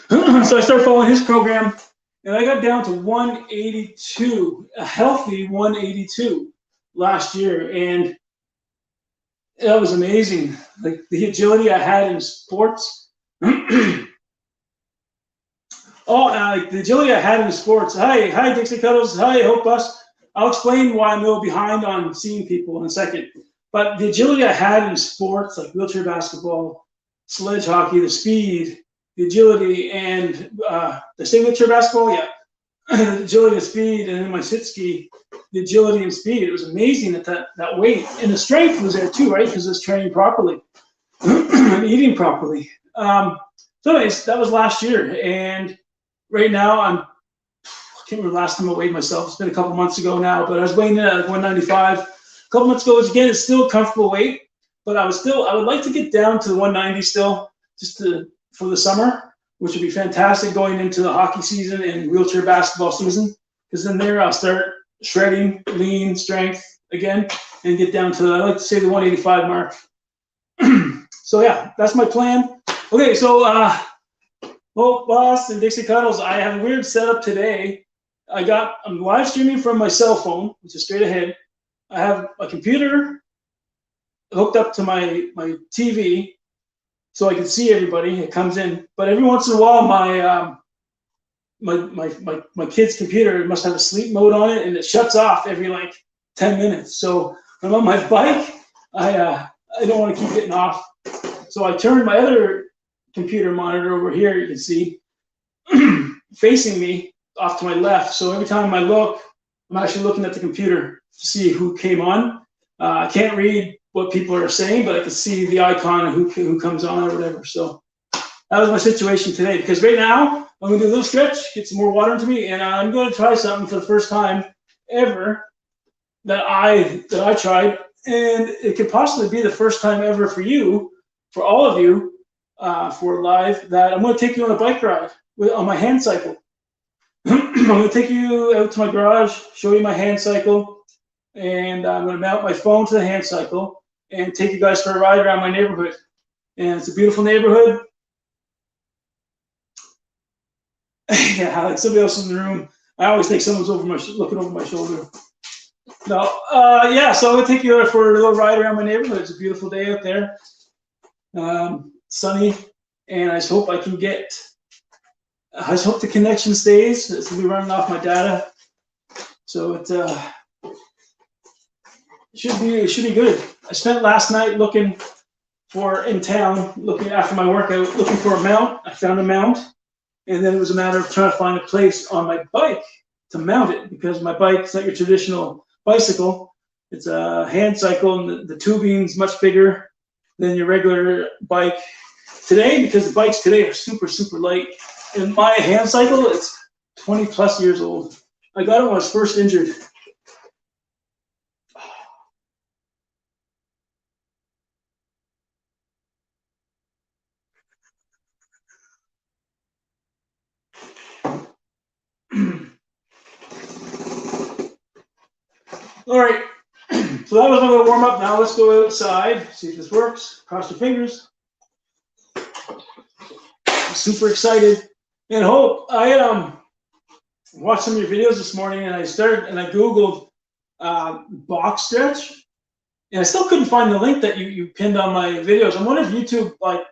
Speaker 2: So I started following his program, and I got down to 182, a healthy 182 last year, and that was amazing. Like the agility I had in sports. Like the agility I had in sports. Hi, Dixie Cuddles. Hi, Hope Bus. I'll explain why I'm a little behind on seeing people in a second. But the agility I had in sports, like wheelchair basketball, sledge hockey, the speed, the agility, and the same wheelchair basketball, yeah, the agility and speed, and then my sit ski, the agility and speed. It was amazing at that weight, and the strength was there too, right? Because I was training properly, and eating properly. So anyways, that was last year, and right now I can't remember the last time I weighed myself. It's been a couple months ago now, but I was weighing in at 195. A couple months ago, again, it's still a comfortable weight, but I would like to get down to the 190 still, just for the summer, which would be fantastic going into the hockey season and wheelchair basketball season, because then there I'll start shredding, lean, strength again, and get down to, I like to say, the 185 mark. So yeah, that's my plan. Okay, so Hope Boss and Dixie Cuddles, I have a weird setup today. I'm live streaming from my cell phone, which is straight ahead. I have a computer hooked up to my TV, so I can see everybody. It comes in, but every once in a while, my kid's computer must have a sleep mode on it, and it shuts off every like 10 minutes. So I'm on my bike. I don't want to keep getting off, so I turned my other computer monitor over here. You can see facing me off to my left. So every time I look, I'm actually looking at the computer to see who came on. I can't read what people are saying, but I can see the icon of who comes on or whatever. So that was my situation today, because right now I'm gonna do a little stretch, get some more water into me, and I'm gonna try something for the first time ever that I tried, and it could possibly be the first time ever for you
Speaker 1: for all of you for live that I'm going to take you on a bike ride on my hand cycle. I'm going to take you out to my garage, show you my hand cycle, and I'm going to mount my phone to the hand cycle and take you guys for a ride around my neighborhood. And it's a beautiful neighborhood. Yeah, like somebody else in the room. I always think someone's looking over my shoulder. No, yeah, so I'm going to take you for a little ride around my neighborhood. It's a beautiful day out there. Sunny, and I just hope I can get, I just hope the connection stays. It's going to be running off my data. So it should be good. I spent last night looking in town, looking after my workout, looking for a mount. I found a mount, and then it was a matter of trying to find a place on my bike to mount it, because my bike is not your traditional bicycle. It's a hand cycle, and the tubing's much bigger than your regular bike today, because the bikes today are super, super light. And my hand cycle, it's 20 plus years old. I got it when I was first injured. All right, so that was my little warm up. Now let's go outside, see if this works. Cross your fingers. I'm super excited. And hope, I watched some of your videos this morning, and I Googled box stretch, and I still couldn't find the link that you pinned on my videos. I wonder if YouTube like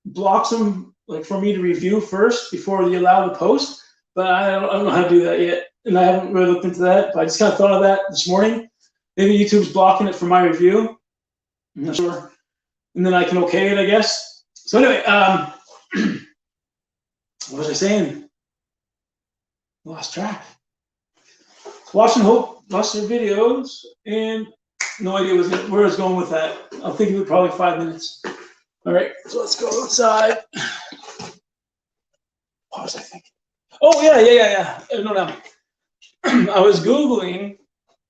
Speaker 1: blocks them like for me to review first before you allow the post, but I don't know how to do that yet. And I haven't really looked into that, but I just kind of thought of that this morning. Maybe YouTube's blocking it for my review. I'm not sure. And then I can okay it, I guess. So anyway, what was I saying? Lost track. Watch and hope, lost your videos, and no idea where I was going with that. I'll think of it probably 5 minutes. All right, so let's go outside. What was I thinking? Oh, yeah. No. I was Googling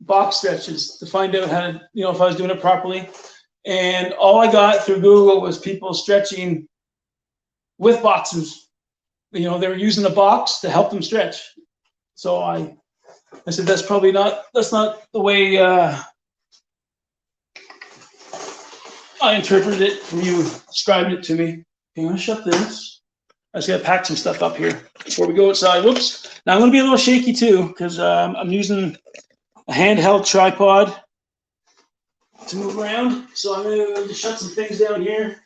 Speaker 1: box stretches to find out how to, if I was doing it properly. And all I got through Google was people stretching with boxes. They were using a box to help them stretch. So I said, that's not the way I interpreted it from you describing it to me. Okay, I'm gonna shut this. I just gotta pack some stuff up here before we go outside. Whoops. Now I'm gonna be a little shaky too, because I'm using a handheld tripod to move around. So I'm gonna just shut some things down here.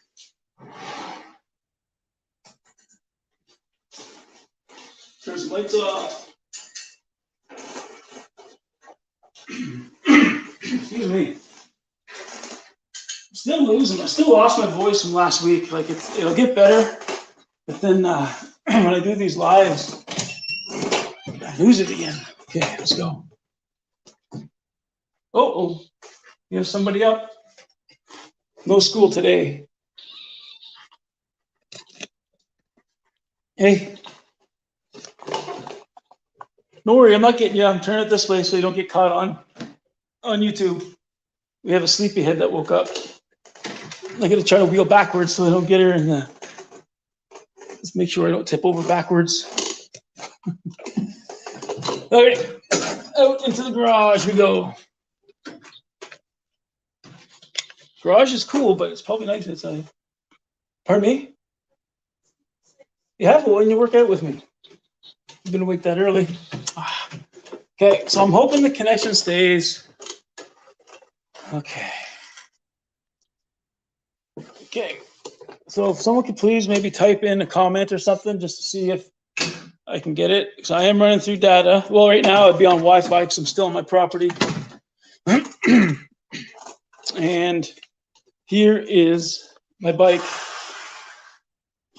Speaker 1: Turn some lights off. Excuse me. I'm still losing. I still lost my voice from last week. Like it'll get better, but then when I do these lives, I lose it again. Okay, let's go. Oh, you have somebody up? No school today. Hey. Don't worry, I'm not getting you. I'm turning it this way so you don't get caught on YouTube. We have a sleepyhead that woke up. I gotta try to wheel backwards so I don't get her in the. Let's make sure I don't tip over backwards. All right, out into the garage we go. Garage is cool, but it's probably nice inside. Pardon me? Yeah, well, when you work out with me. You've been awake that early. Okay, so I'm hoping the connection stays. Okay. Okay, so if someone could please maybe type in a comment or something just to see if I can get it. So I am running through data. Well, right now I'd be on Wi-Fi because I'm still on my property. And here is my bike.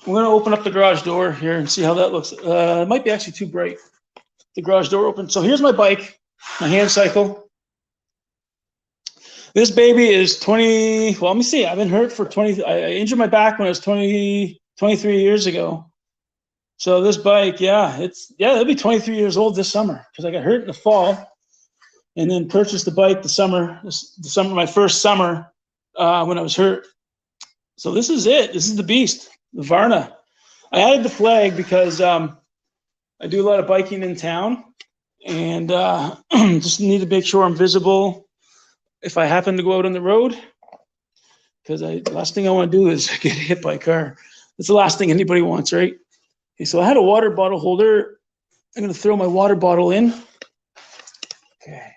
Speaker 1: I'm going to open up the garage door here and see how that looks. It might be actually too bright. The garage door open. So here's my bike, my hand cycle. This baby is 20. Well, let me see. I've been hurt for 20. I injured my back when I was 23 years ago. So this bike, it'll be 23 years old this summer because I got hurt in the fall and then purchased the bike the summer, my first summer when I was hurt. So this is it. This is the beast, the Varna. I added the flag because I do a lot of biking in town, and just need to make sure I'm visible if I happen to go out on the road. Because the last thing I want to do is get hit by a car. That's the last thing anybody wants, right? Okay, so I had a water bottle holder. I'm going to throw my water bottle in. Okay.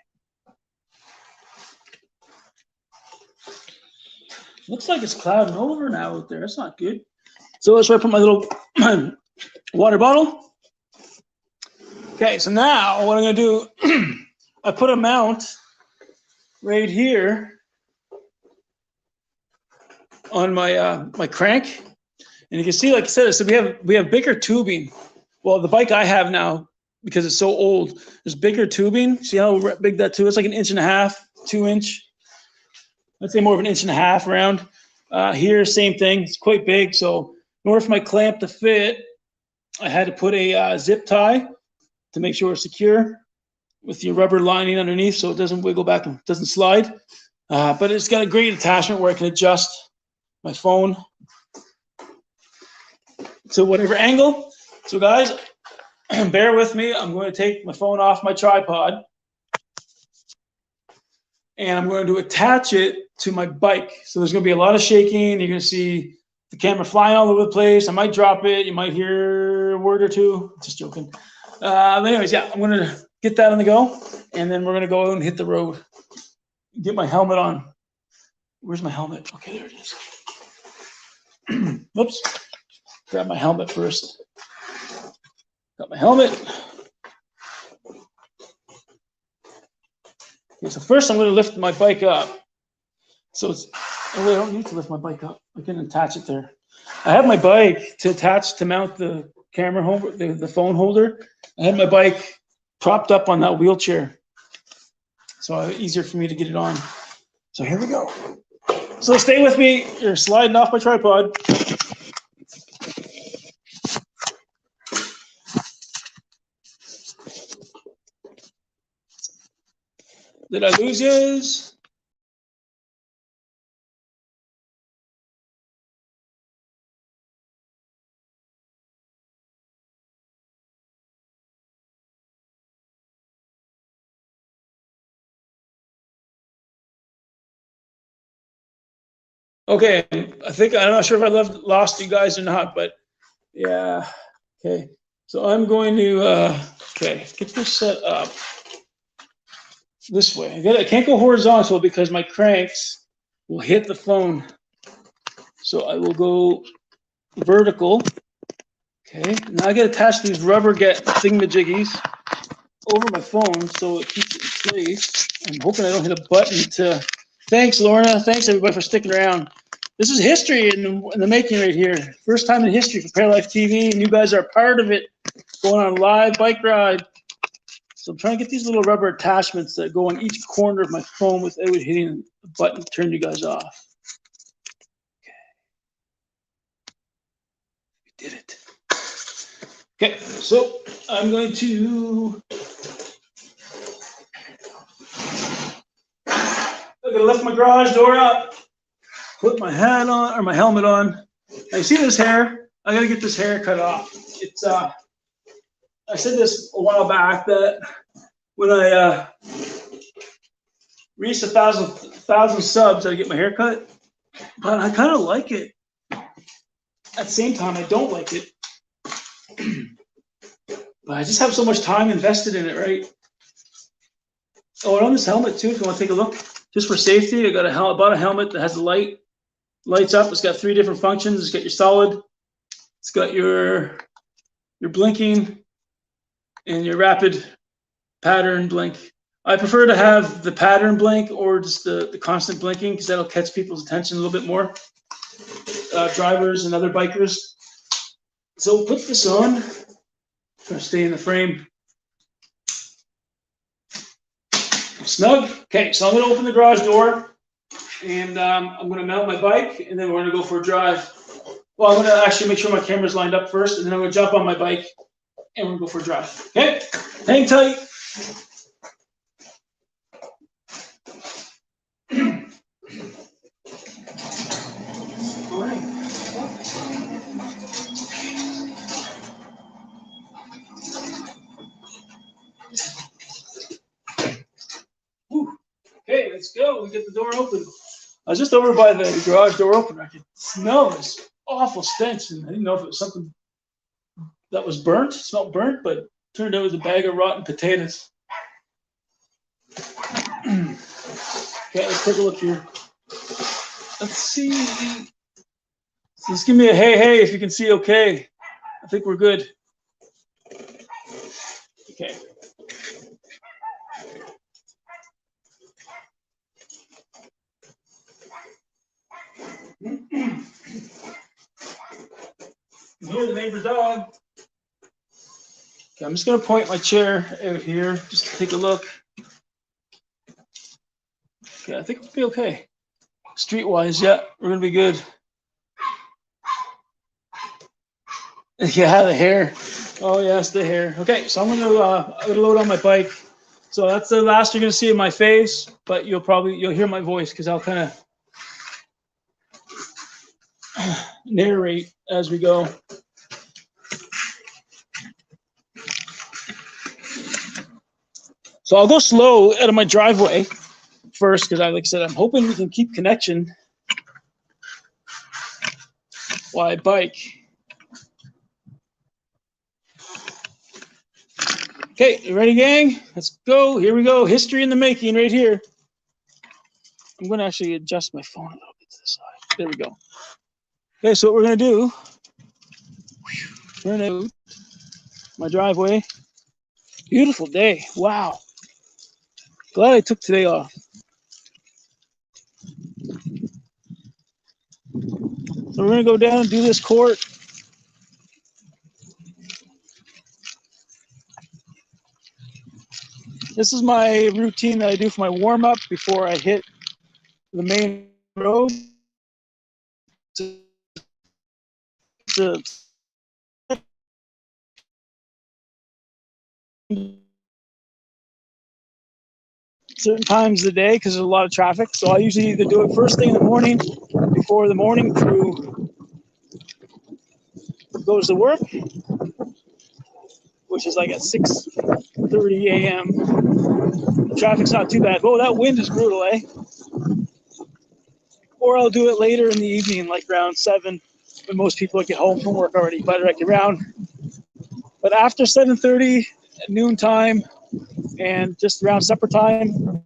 Speaker 1: Looks like it's clouding over now out there. That's not good. So that's where I put my little water bottle. Okay, so now what I'm going to do, I put a mount right here on my my crank, and you can see, like I said, so we have bigger tubing. Well, the bike I have now, because it's so old, there's bigger tubing. See how big that tube is? It's like 1.5 inches, 2 inch. I'd say more of 1.5 inches around. Here, same thing. It's quite big. So in order for my clamp to fit, I had to put a zip tie to make sure it's secure with your rubber lining underneath so it doesn't wiggle back and doesn't slide. But it's got a great attachment where I can adjust my phone to whatever angle. So guys, bear with me. I'm going to take my phone off my tripod and I'm going to attach it to my bike. So there's going to be a lot of shaking. You're going to see the camera flying all over the place. I might drop it. You might hear a word or two. Just joking. But anyways, yeah, I'm going to get that on the go, and then we're going to go out and hit the road. Get my helmet on. Where's my helmet? Okay, there it is. Whoops. Grab my helmet first. Got my helmet. Okay, so first I'm going to lift my bike up. So it's, oh wait, I don't need to lift my bike up. I can attach it there. I have my bike to attach to mount the camera holder, the phone holder. I had my bike propped up on that wheelchair, so easier for me to get it on. So here we go. So stay with me. You're sliding off my tripod. Did I lose yours? Okay, I'm not sure if I lost you guys or not, but yeah. Okay, so I'm going to get this set up this way. I can't go horizontal because my cranks will hit the phone. So I will go vertical. Okay, now I got to attach these rubber thingamajiggies over my phone so it keeps it in place. I'm hoping I don't hit a button to. Thanks, Lorna. Thanks everybody for sticking around. This is history in the making right here. First time in history for ParaLife TV, and you guys are part of it. Going on a live bike ride. So I'm trying to get these little rubber attachments that go on each corner of my phone without hitting the button to turn you guys off. Okay. We did it. Okay, so I'm going to lift my garage door up, put my hat on or my helmet on. Now you see this hair? I gotta get this hair cut off. It's I said this a while back that when I reached 1,000 subs, I'd get my hair cut. But I kind of like it. At the same time, I don't like it. But I just have so much time invested in it, right? Oh, and on this helmet too, if you want to take a look, just for safety, I bought a helmet that has the lights up. It's got 3 different functions. It's got your solid, it's got your blinking, and your rapid pattern blink. I prefer to have the pattern blink or just the constant blinking because that'll catch people's attention a little bit more, drivers and other bikers. So we'll put this on. Try to stay in the frame. Snug. Okay, so I'm going to open the garage door, and I'm going to mount my bike, and then we're going to go for a drive. Well, I'm going to actually make sure my camera's lined up first, and then I'm going to jump on my bike, and we're going to go for a drive. Okay, hang tight. All right. Whew. Okay, let's go. We get the door open. I was just over by the garage door opener. I could smell this awful stench, and I didn't know if it was something that was burnt. It smelled burnt, but it turned out it was a bag of rotten potatoes. Okay, let's take a look here. Let's see. Just give me a hey if you can see okay. I think we're good. Okay. Here's the neighbor's dog. Okay, I'm just gonna point my chair out here just to take a look. Okay, I think we'll be okay. Streetwise, yeah, we're gonna be good. Yeah, the hair. Oh yes, the hair. Okay, so I'm gonna load on my bike. So that's the last you're gonna see of my face, but you'll hear my voice because I'll kind of narrate as we go. So I'll go slow out of my driveway first because, like I said, I'm hoping we can keep connection while I bike. Okay, you ready, gang? Let's go. Here we go. History in the making right here. I'm going to actually adjust my phone a little bit to the side. There we go. Okay, so what we're going to do, turn out my driveway. Beautiful day. Wow. Glad I took today off. So we're going to go down and do this court. This is my routine that I do for my warm-up before I hit the main road. Certain times of the day because there's a lot of traffic. So I usually either do it first thing in the morning before the morning crew goes to work, which is like at 6:30 a.m. The traffic's not too bad. Oh, that wind is brutal, eh? Or I'll do it later in the evening, like around 7, when most people get home from work already. But after 7:30 at noon time and just around supper time,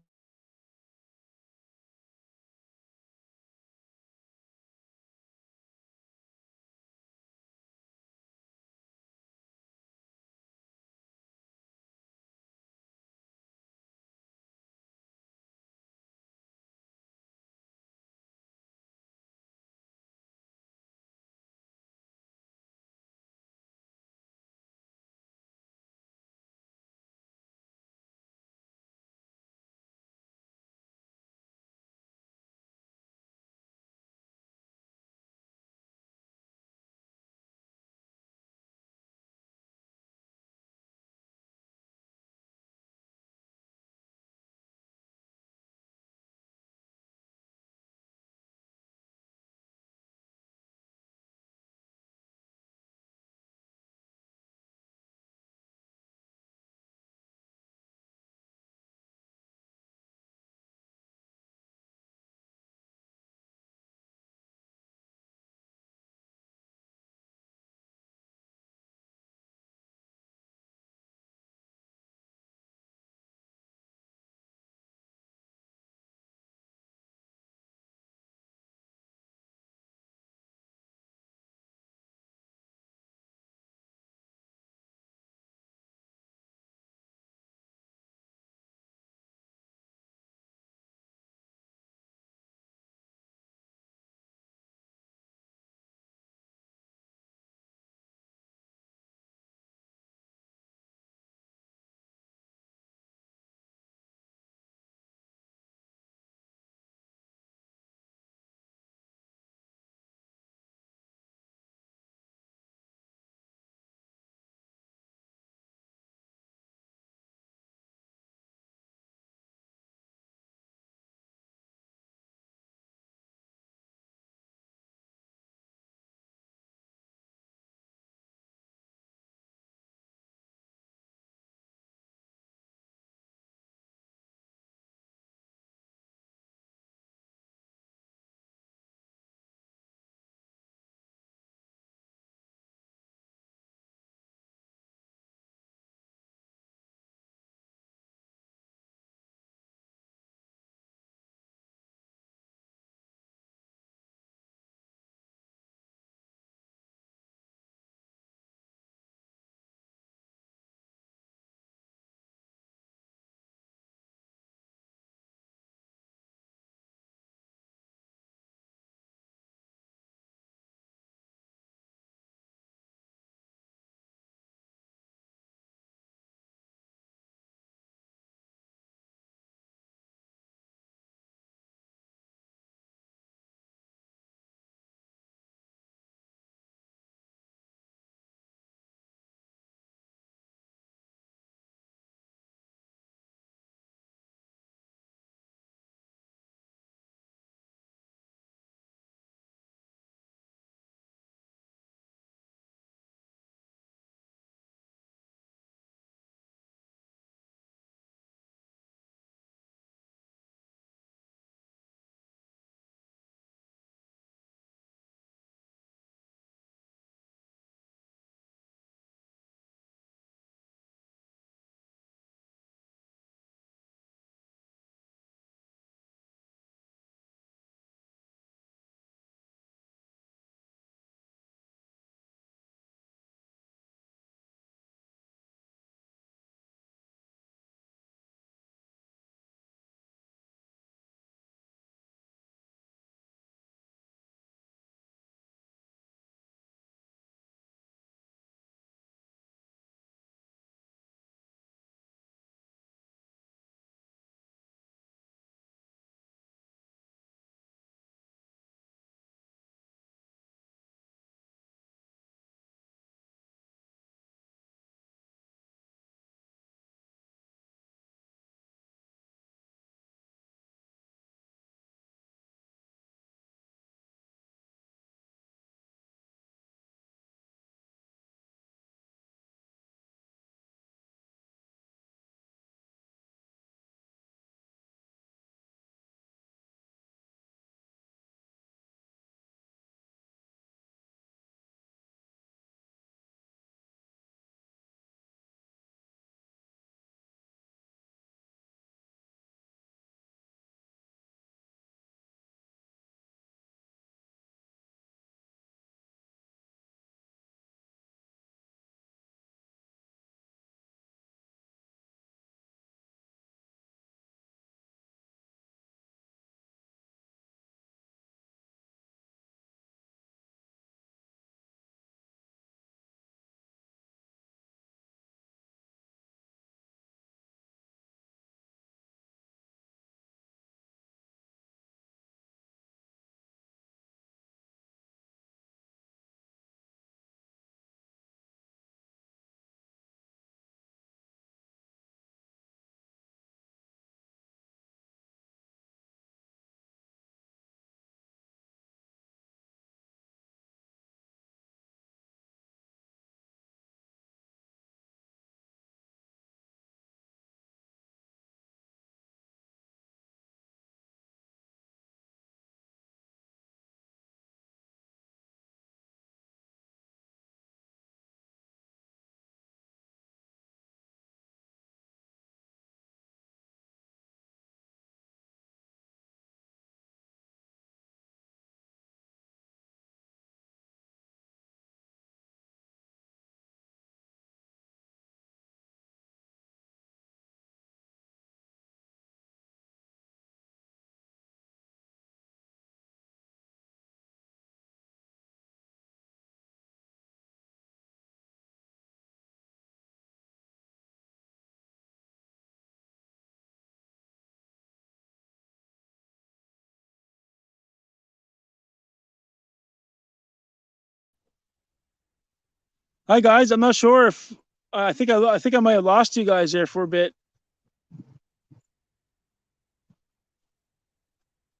Speaker 1: Hi guys, I'm not sure if I think I might have lost you guys there for a bit.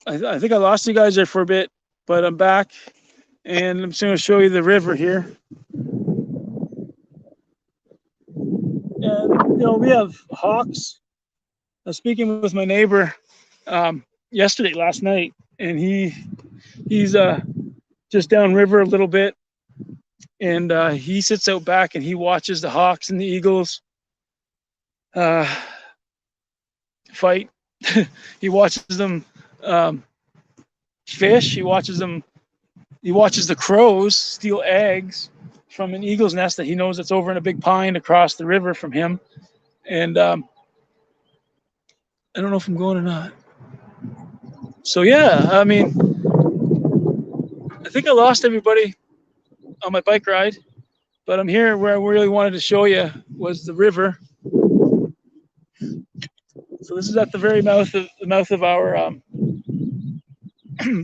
Speaker 1: I think I lost you guys there for a bit, but I'm back, and I'm just going to show you the river here. And we have hawks. I was speaking with my neighbor last night, and he's just downriver a little bit, and he sits out back and he watches the hawks and the eagles fight. He watches them fish. He watches the crows steal eggs from an eagle's nest that he knows that's over in a big pine across the river from him. And I don't know if I'm going or not. So yeah, I mean, I think I lost everybody on my bike ride, but I'm here. Where I really wanted to show you was the river. So this is at the very mouth of our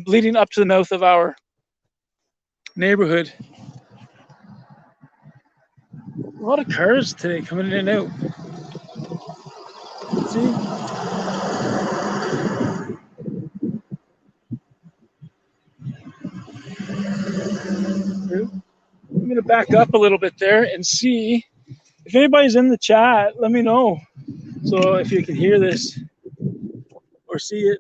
Speaker 1: leading up to the mouth of our neighborhood. A lot of cars today coming in and out. See? I'm going to back up a little bit there and see if anybody's in the chat. Let me know. So if you can hear this or see it.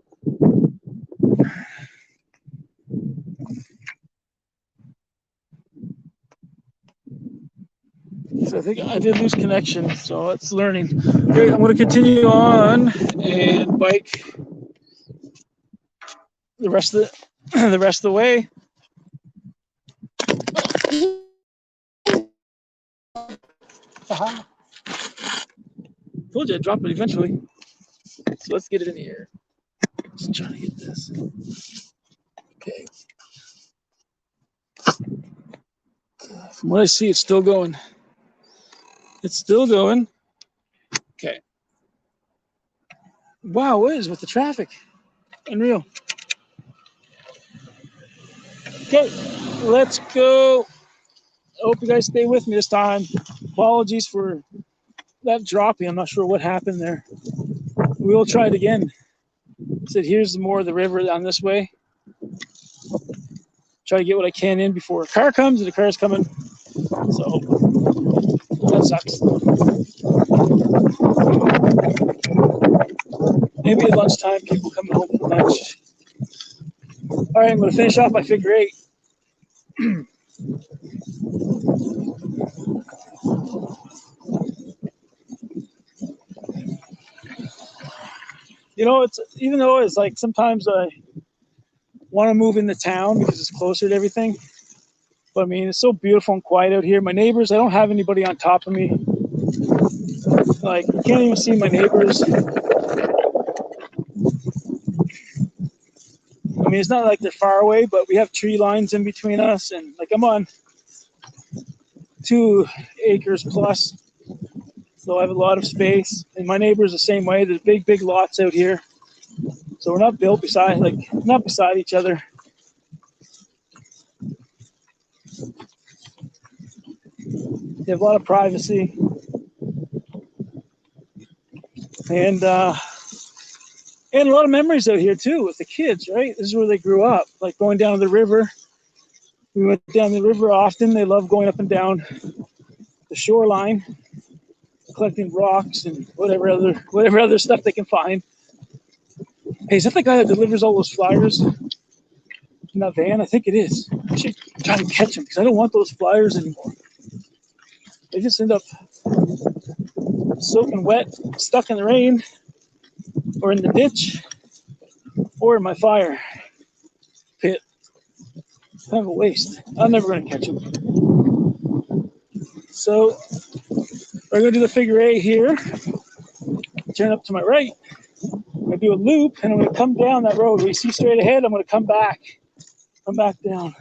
Speaker 1: So I think I did lose connection, so it's learning. Okay, I'm going to continue on and bike the rest of the way. Told you I'd drop it eventually. So let's get it in the air. Just trying to get this. Okay. From what I see, it's still going. It's still going. Okay. Wow, what is with the traffic? Unreal. Okay, let's go. I hope you guys stay with me this time. Apologies for that dropping. I'm not sure what happened there. We will try it again. Said here's more of the river down this way. Try to get what I can in before a car comes, and the car is coming. So that sucks. Maybe at lunchtime, people coming home from lunch. All right, I'm going to finish off my figure eight. It's even though it's like sometimes I want to move into town because it's closer to everything. But I mean, it's so beautiful and quiet out here. My neighbors, I don't have anybody on top of me. Like, you can't even see my neighbors. I mean, it's not like they're far away, but we have tree lines in between us. And like, I'm on 2 acres plus. So I have a lot of space. And my neighbors the same way. There's big lots out here. So we're not built beside each other. You have a lot of privacy. And a lot of memories out here too with the kids, right? This is where they grew up, like going down to the river. We went down the river often. They love going up and down the shoreline, collecting rocks and whatever other stuff they can find. Hey, is that the guy that delivers all those flyers in that van? I think it is. I should try to catch him because I don't want those flyers anymore. They just end up soaking wet, stuck in the rain, or in the ditch, or in my fire pit. It's kind of a waste. I'm never going to catch him. So we're going to do the figure eight here. Turn up to my right. I'm going to do a loop, and I'm going to come down that road. We see straight ahead. I'm going to come back down.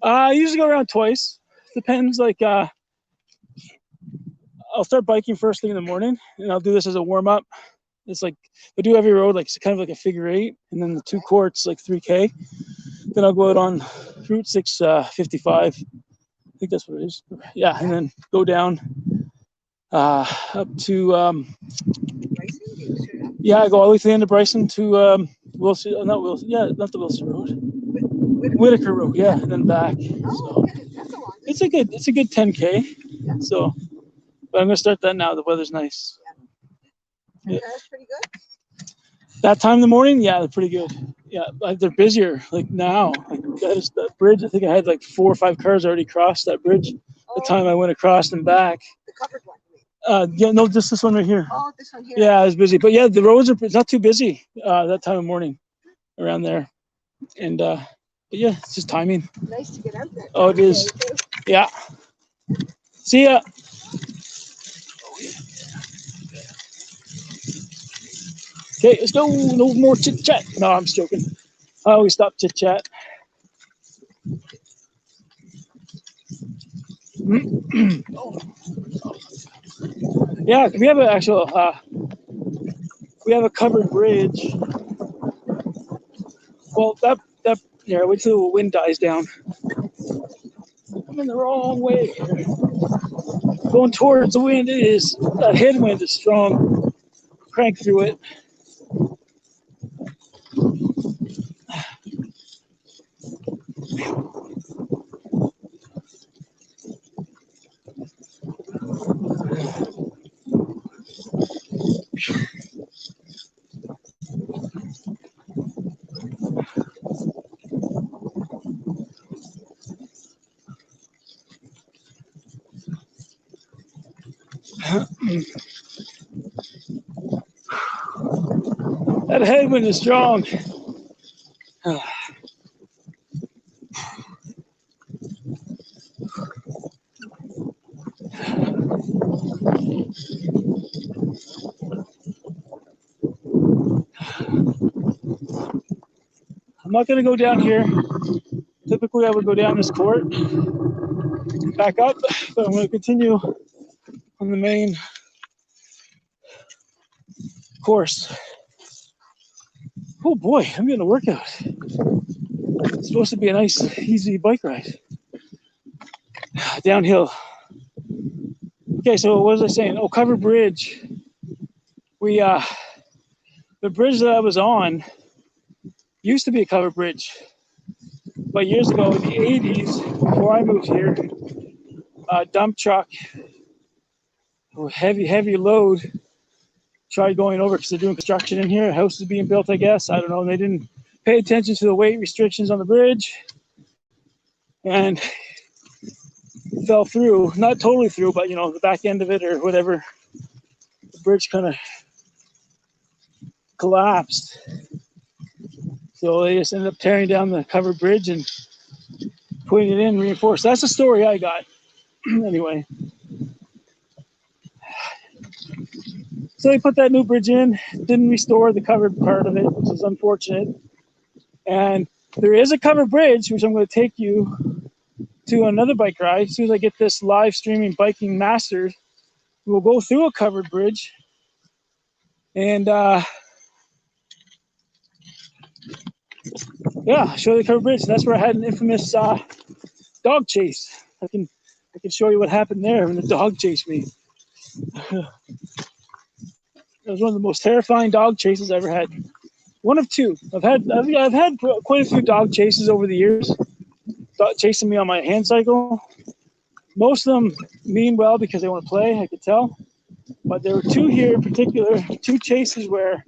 Speaker 1: I usually go around twice. Depends, like, I'll start biking first thing in the morning, and I'll do this as a warm up. It's like I do every road like it's kind of like a figure 8, and then the 2 courts like 3K. Then I'll go out on Route 655. I think that's what it is. Yeah, and then go down up to yeah, I go all the way to the end of Bryson to Wilson, not Wilson, yeah, not the Wilson Road, Whitaker Road, yeah, and then back. So it's a good 10K. So, but I'm gonna start that now. The weather's nice.
Speaker 3: Yeah. That's pretty good.
Speaker 1: That time in the morning, yeah, they're pretty good. Yeah, they're busier. Like now, like that bridge. I think I had like 4 or 5 cars already crossed that bridge. The time I went across and back.
Speaker 3: The covered one.
Speaker 1: Yeah, no, just this one right here.
Speaker 3: Oh, this one here.
Speaker 1: Yeah, it's busy, but yeah, the roads are not too busy that time of morning around there, and but yeah, it's just timing.
Speaker 3: Nice to get out there.
Speaker 1: Oh, it is. Yeah. See ya. Okay, let's go. No more chit chat. No, I'm just joking. I always stop chit chat. Yeah, we have an actual. We have a covered bridge. Well, that yeah. Wait till the wind dies down. I'm in the wrong way. Going towards the wind is that headwind is strong. Crank through it. That headwind is strong. I'm not going to go down here. Typically, I would go down this court, back up, but I'm going to continue on the main course. Oh boy, I'm getting a workout. It's supposed to be a nice, easy bike ride. Downhill. Okay, so what was I saying? Oh, covered bridge. We, the bridge that I was on used to be a covered bridge. But years ago, in the 80s, before I moved here, a dump truck, heavy load, tried going over because they're doing construction in here. A house is being built, I guess. I don't know. And they didn't pay attention to the weight restrictions on the bridge. And fell through, not totally through, but you know, the back end of it or whatever, the bridge kind of collapsed. So they just ended up tearing down the covered bridge and putting it in reinforced. That's the story I got. Anyway. So they put that new bridge in, didn't restore the covered part of it, which is unfortunate. And there is a covered bridge, which I'm going to take you to another bike ride. As soon as I get this live streaming biking mastered, we'll go through a covered bridge. And yeah, show you the covered bridge. And that's where I had an infamous dog chase. I can show you what happened there when the dog chased me. It was one of the most terrifying dog chases I ever had. One of 2. I've had quite a few dog chases over the years. Chasing me on my hand cycle. Most of them mean well because they want to play, I could tell. But there were 2 here in particular, 2 chases where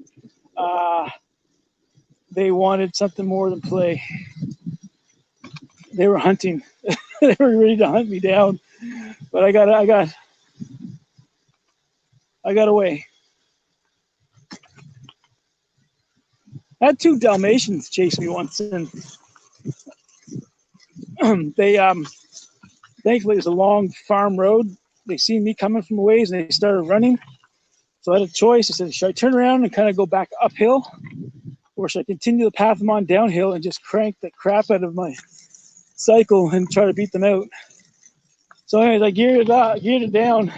Speaker 1: they wanted something more than play. They were hunting. They were ready to hunt me down. But I got away. I had 2 Dalmatians chase me once, and they thankfully it was a long farm road. They seen me coming from a ways and they started running. So I had a choice. I said, should I turn around and kind of go back uphill, or should I continue the path I'm on downhill and just crank the crap out of my cycle and try to beat them out? So anyways, I geared it down,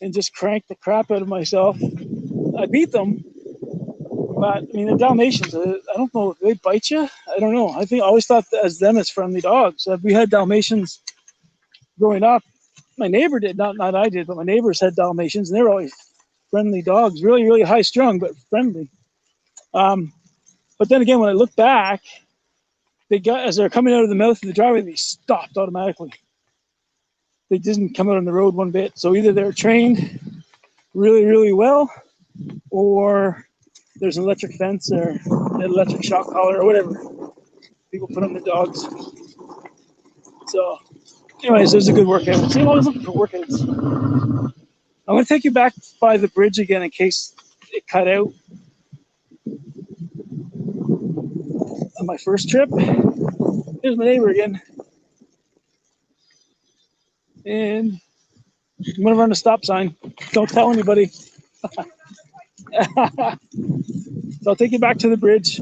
Speaker 4: and just cranked the crap out of myself. I beat them, but I mean, they're Dalmatians. I don't know if they bite you. I don't know. I always thought as them as friendly dogs. We had Dalmatians growing up. My neighbor did, not I did, but my neighbors had Dalmatians, and they were always friendly dogs, really, really high strung, but friendly. But then again, when I look back, as they're coming out of the mouth of the driveway, they stopped automatically. They didn't come out on the road one bit. So either they're trained really, really well, or there's an electric fence or an electric shock collar or whatever people put on the dogs. So anyways, it was a good workout. See, I'm always looking for workouts. I'm going to take you back by the bridge again in case it cut out on my first trip. Here's my neighbor again. And I'm going to run a stop sign. Don't tell anybody. So I'll take you back to the bridge.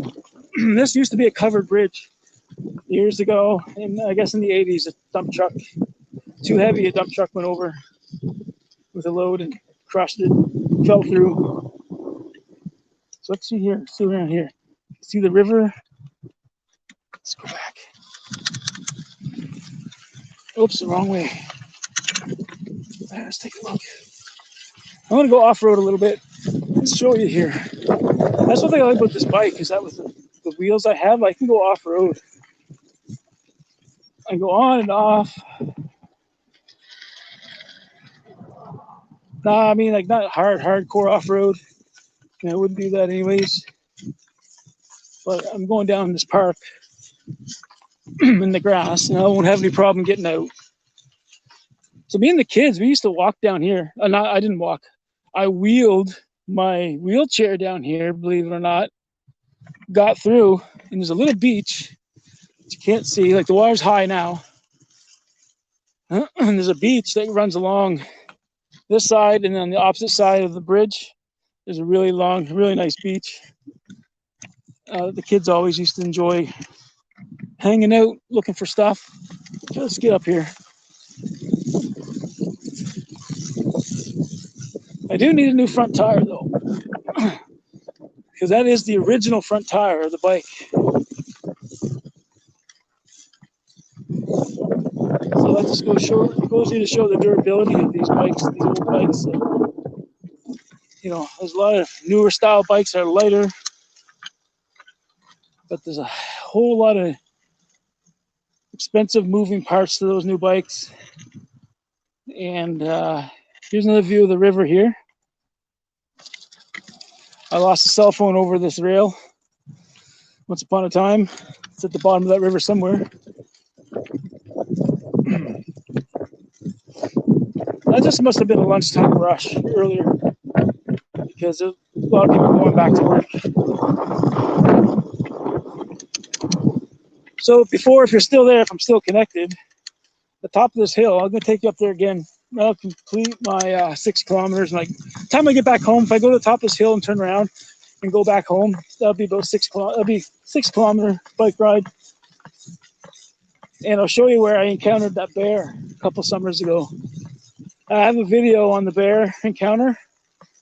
Speaker 4: This used to be a covered bridge years ago, and I guess in the 80s, a dump truck, too heavy, a dump truck went over with a load and crushed it, fell through. So let's see here, see around here. See the river? Let's go back. Oops, the wrong way. Let's take a look. I'm gonna go off-road a little bit. Let's show you here. That's what I like about this bike, is that with the wheels I have, I can go off-road. I go on and off. Nah, I mean, like, not hardcore off-road. I wouldn't do that anyways. But I'm going down this park in the grass, and I won't have any problem getting out. So me and the kids, we used to walk down here. I didn't walk. I wheeled my wheelchair down here, believe it or not. Got through, and there's a little beach that you can't see. Like, the water's high now. And there's a beach that runs along this side, and on the opposite side of the bridge, there's a really long, really nice beach. The kids always used to enjoy hanging out, looking for stuff. So let's get up here. I do need a new front tire though, because that is the original front tire of the bike. So that just goes you to show the durability of these bikes, these old bikes. You know, there's a lot of newer style bikes that are lighter, but there's a whole lot of expensive moving parts to those new bikes. And here's another view of the river here. I lost a cell phone over this rail once upon a time. It's at the bottom of that river somewhere. That just must have been a lunchtime rush earlier, because a lot of people going back to work. So before, if you're still there, if I'm still connected, the top of this hill, I'm going to take you up there again. I'll complete my 6 kilometers. Like, by the time I get back home, if I go to the top of this hill and turn around and go back home, that'll be about 6 kilometers. That'll be 6 kilometer bike ride. And I'll show you where I encountered that bear a couple summers ago. I have a video on the bear encounter.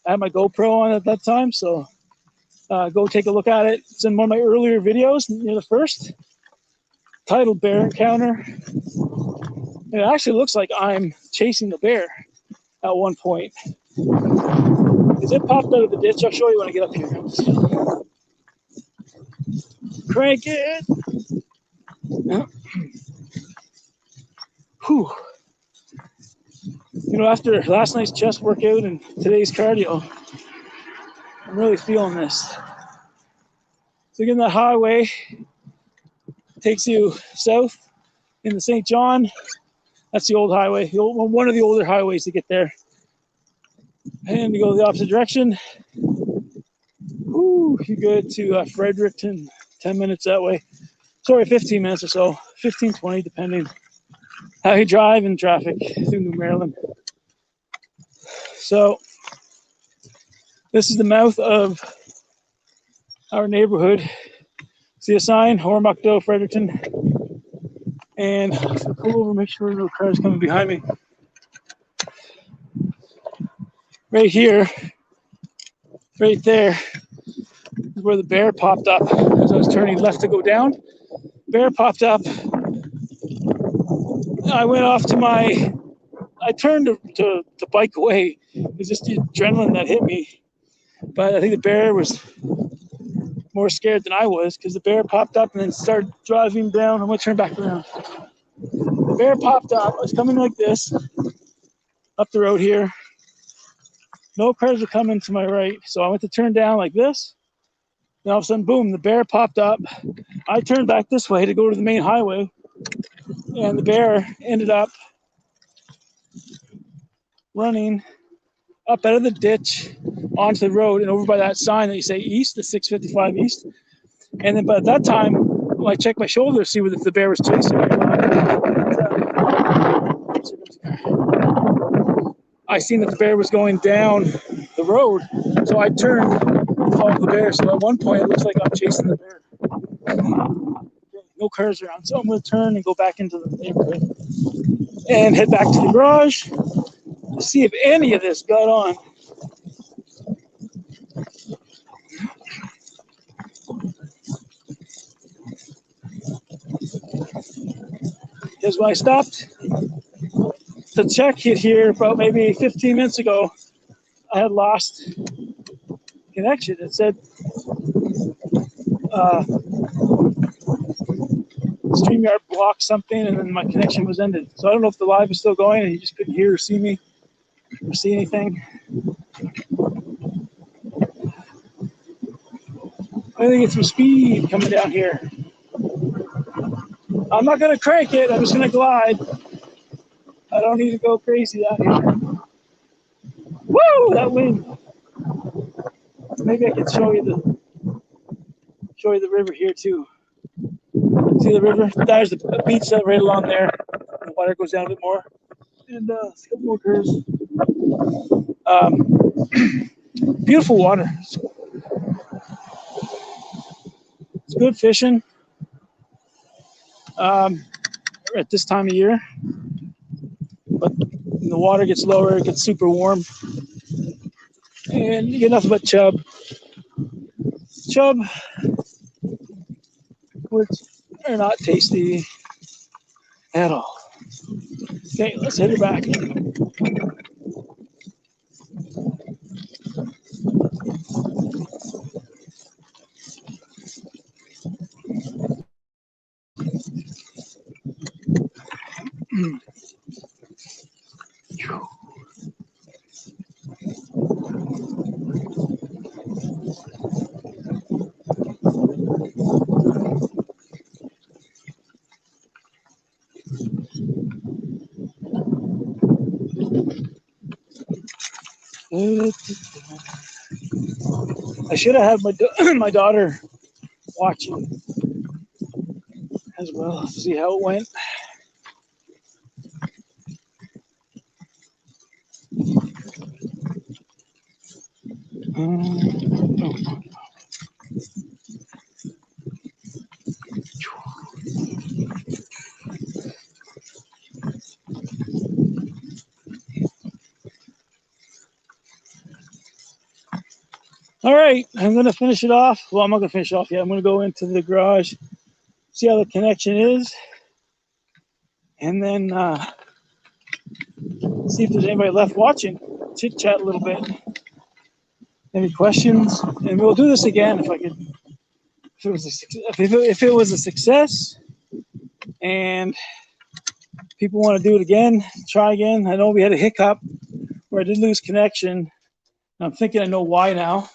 Speaker 4: I had my GoPro on at that time, so go take a look at it. It's in one of my earlier videos, near the first, titled Bear Encounter. And it actually looks like I'm chasing the bear at one point. Because it popped out of the ditch. I'll show you when I get up here. Crank it. Whew. You know, after last night's chest workout and today's cardio, I'm really feeling this. So again, that highway takes you south into St. John. That's the old highway, one of the older highways to get there. And you go the opposite direction. Ooh, you go to Fredericton, 10 minutes that way. Sorry, 15 minutes or so, 15, 20, depending how you drive in traffic through New Maryland. So this is the mouth of our neighborhood. See a sign, Hormukdo, Fredericton. And pull over, make sure no cars coming behind me. right here, right there, is where the bear popped up as I was turning left to go down. Bear popped up. I went off to I turned to bike away. It was just the adrenaline that hit me. But I think the bear was more scared than I was because the bear popped up and then started driving down. I'm going to turn back around. The bear popped up. I was coming like this up the road here. No cars were coming to my right. So I went to turn down like this. Then all of a sudden, boom, the bear popped up. I turned back this way to go to the main highway. And the bear ended up running up out of the ditch onto the road and over by that sign that you say east, the 655 east. And then by that time, well, I checked my shoulder to see if the bear was chasing me. I seen that the bear was going down the road, so I turned and followed the bear. So at one point, it looks like I'm chasing the bear. No cars around, so I'm going to turn and go back into the neighborhood and head back to the garage to see if any of this got on. Because when I stopped to check it here about maybe 15 minutes ago, I had lost connection. It said StreamYard blocked something and then my connection was ended. So I don't know if the live is still going and you just couldn't hear or see me or see anything. I think it's some speed coming down here. I'm not going to crank it. I'm just going to glide. I don't need to go crazy down here. Woo! That wind. Maybe I can show you the river here too. See the river? There's the beach right along there. The water goes down a bit more. And a couple more curves. Beautiful water. It's good fishing at this time of year. But when the water gets lower, it gets super warm. And you get nothing but chub. Chub, which are not tasty at all. Okay, let's hit her back. I should have had my daughter watching as well, see how it went. All right, I'm going to finish it off. Well, I'm not going to finish it off yet. I'm going to go into the garage, see how the connection is, and then see if there's anybody left watching. Chit chat a little bit. Any questions? And we'll do this again if I could. If it was a success, and people want to do it again, try again. I know we had a hiccup where I did lose connection. I'm thinking I know why now.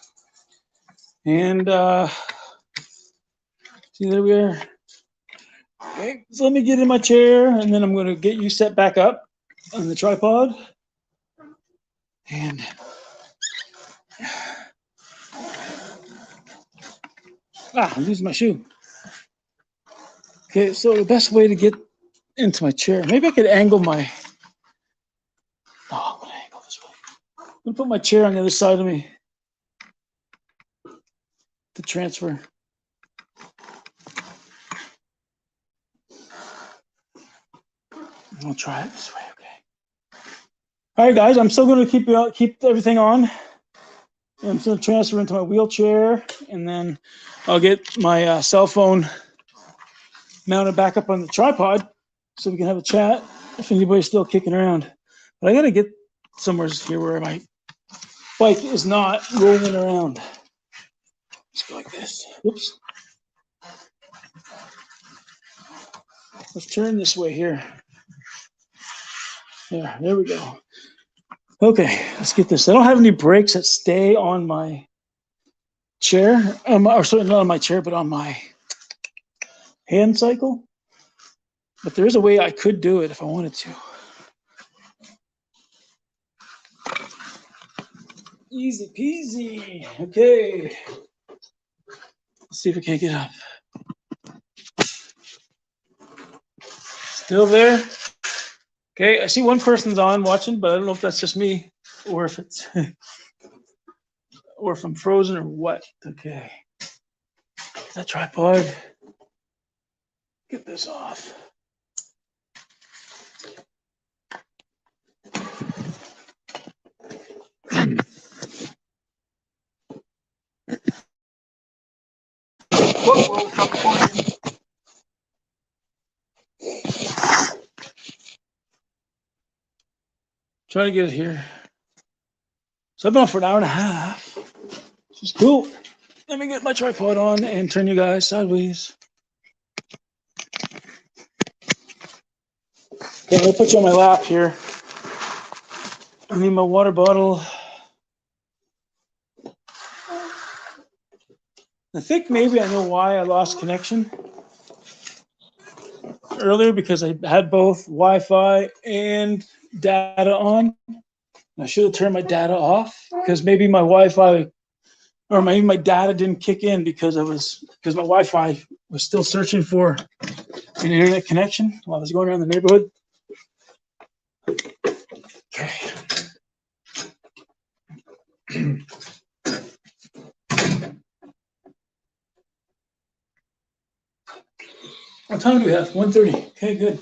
Speaker 4: And see, there we are. Okay, so let me get in my chair, and then I'm going to get you set back up on the tripod. And I'm losing my shoe. Okay, so the best way to get into my chair, maybe I could angle my. Oh, I'm going to angle this way. I'm going to put my chair on the other side of me to transfer. I'll try it this way, okay. All right, guys, I'm still going to keep everything on. I'm just going to transfer into my wheelchair, and then I'll get my cell phone mounted back up on the tripod so we can have a chat if anybody's still kicking around. But I got to get somewhere here where my bike is not rolling around. Let's go like this. Whoops. Let's turn this way here. Yeah, there we go. Okay, let's get this. I don't have any brakes that stay on my chair, or certainly not on my chair, but on my hand cycle. But there is a way I could do it if I wanted to. Easy peasy. Okay. Let's see if we can't get up. Still there? Okay, I see one person's on watching, but I don't know if that's just me or if it's or if I'm frozen or what. Okay. That tripod. Get this off. Whoa, trying to get it here. So I've been on for an hour and a half. This is cool. Let me get my tripod on and turn you guys sideways. Okay, I'm gonna put you on my lap here. I need my water bottle. I think maybe I know why I lost connection earlier, because I had both Wi-Fi and data on. I should have turned my data off, because maybe my Wi-Fi or maybe my data didn't kick in because my Wi-Fi was still searching for an internet connection while I was going around the neighborhood. Okay. What time do we have? 1:30. Okay, good.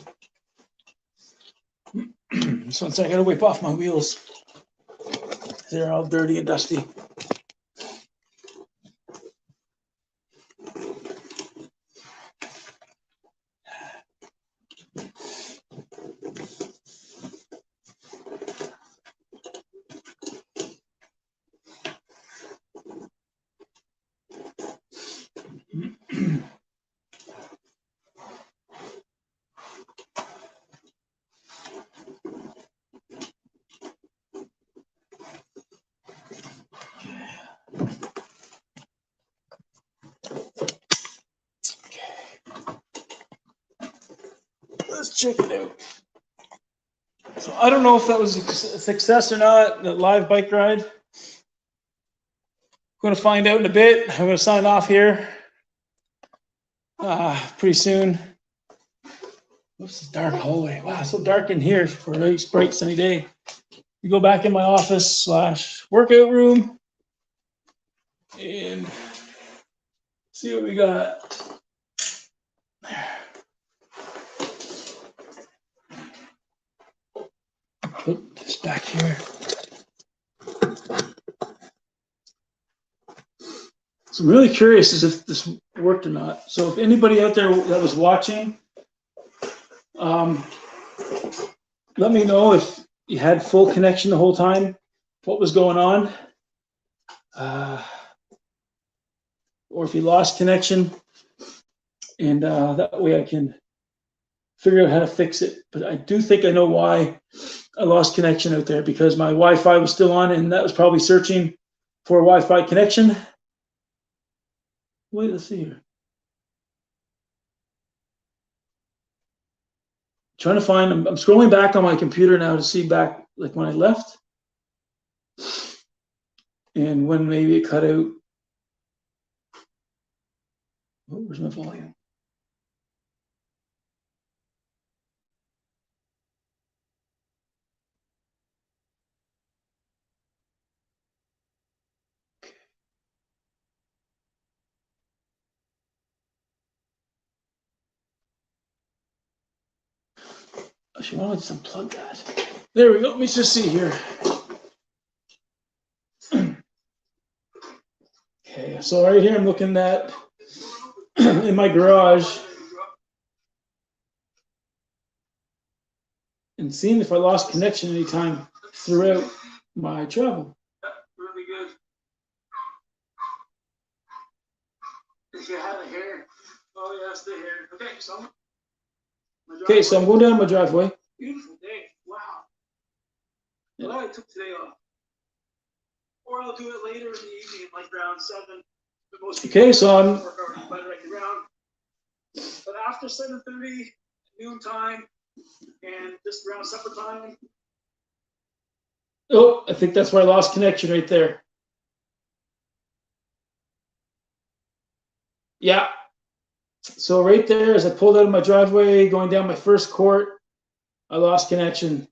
Speaker 4: So I gotta wipe off my wheels. They're all dirty and dusty. Let's check it out. So I don't know if that was a success or not, the live bike ride. I'm going to find out in a bit. I'm going to sign off here pretty soon. What's this dark hallway? Wow, it's so dark in here for a nice bright sunny day. We go back in my office / workout room and see what we got. Put this back here. So I'm really curious as if this worked or not. So if anybody out there that was watching, let me know if you had full connection the whole time, what was going on, or if you lost connection, and that way I can figure out how to fix it. But I do think I know why I lost connection out there, because my Wi-Fi was still on, and that was probably searching for a Wi-Fi connection. Wait, let's see here. Trying to find, I'm scrolling back on my computer now to see back like when I left and when maybe it cut out. Oh, where's my volume? Actually, why don't I just unplug that?
Speaker 1: There we go. Let me just see here. Okay, so right here I'm looking at in my garage and seeing if I lost connection anytime throughout my travel.
Speaker 2: Really good. If you had a hair. Oh, yes, the hair.
Speaker 1: Okay, so I'm going down my driveway.
Speaker 2: Beautiful day. Wow. Well, I took today off. Or I'll do it later in the evening, like around 7. But most
Speaker 1: Okay, so I'm.
Speaker 2: work already, but like around. But after 7:30, noon time, and just around supper time.
Speaker 1: Oh, I think that's where I lost connection right there. Yeah. So right there, as I pulled out of my driveway, going down my first court, I lost connection.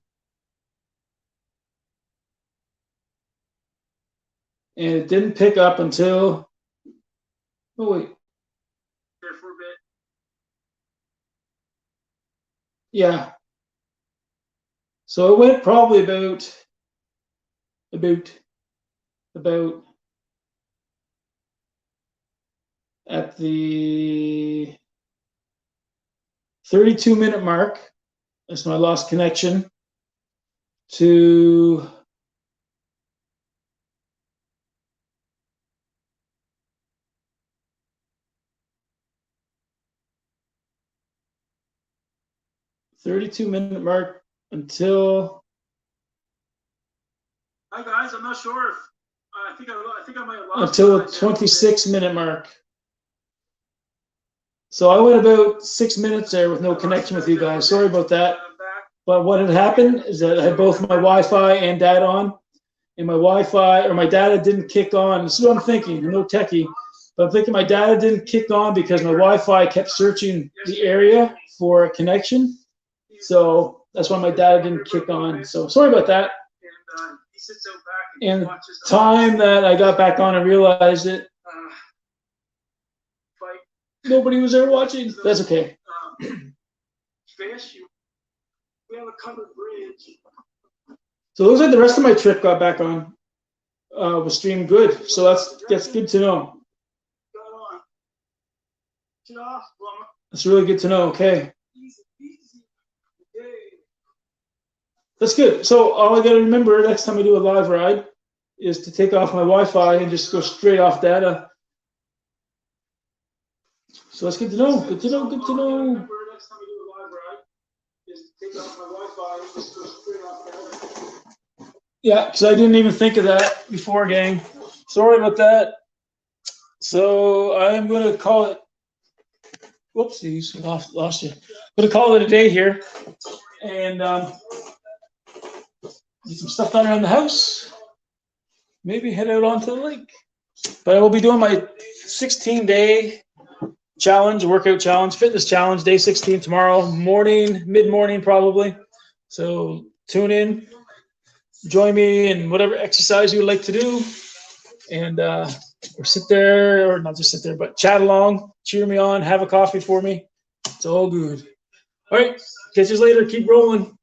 Speaker 1: And it didn't pick up until, oh wait.
Speaker 2: There for a bit.
Speaker 1: Yeah. So it went probably about at the 32-minute mark. That's when I lost connection to 32-minute mark until.
Speaker 2: Hi guys, I'm not sure if I think I might have lost
Speaker 1: Until the 26-minute mark. So I went about 6 minutes there with no connection with you guys. Sorry about that. But what had happened is that I had both my Wi-Fi and data on, and my Wi-Fi or my data didn't kick on. This is what I'm thinking. I'm no techie, but I'm thinking my data didn't kick on because my Wi-Fi kept searching the area for a connection. So that's why my data didn't kick on. So sorry about that.
Speaker 2: He sits out back
Speaker 1: And the
Speaker 2: watches the
Speaker 1: time that I got back on and realized it,
Speaker 2: fight.
Speaker 1: nobody was there watching. That's okay.
Speaker 2: Fish. We have a covered bridge.
Speaker 1: So it looks like the rest of my trip got back on. Was streamed good. So that's good to know.
Speaker 2: Got on. Get off.
Speaker 1: That's really good to know. Okay.
Speaker 2: Easy. Okay.
Speaker 1: That's good. So all I got to remember next time I do a live ride is to take off my Wi-Fi and just go straight off data. So that's good to know. Good to know. Good to know.
Speaker 2: Remember, next time we do a live ride is to take off my Wi-Fi and just go straight off data.
Speaker 1: Yeah, because I didn't even think of that before, gang. Sorry about that. So I'm going to call it. Whoopsies, lost you. I'm going to call it a day here. And get some stuff done around the house. Maybe head out onto the lake. But I will be doing my 16-day challenge, workout challenge, fitness challenge, day 16 tomorrow morning, mid-morning probably. So tune in, join me in whatever exercise you would like to do. And or sit there, or not just sit there, but chat along, cheer me on, have a coffee for me. It's all good. All right, catch you later. Keep rolling.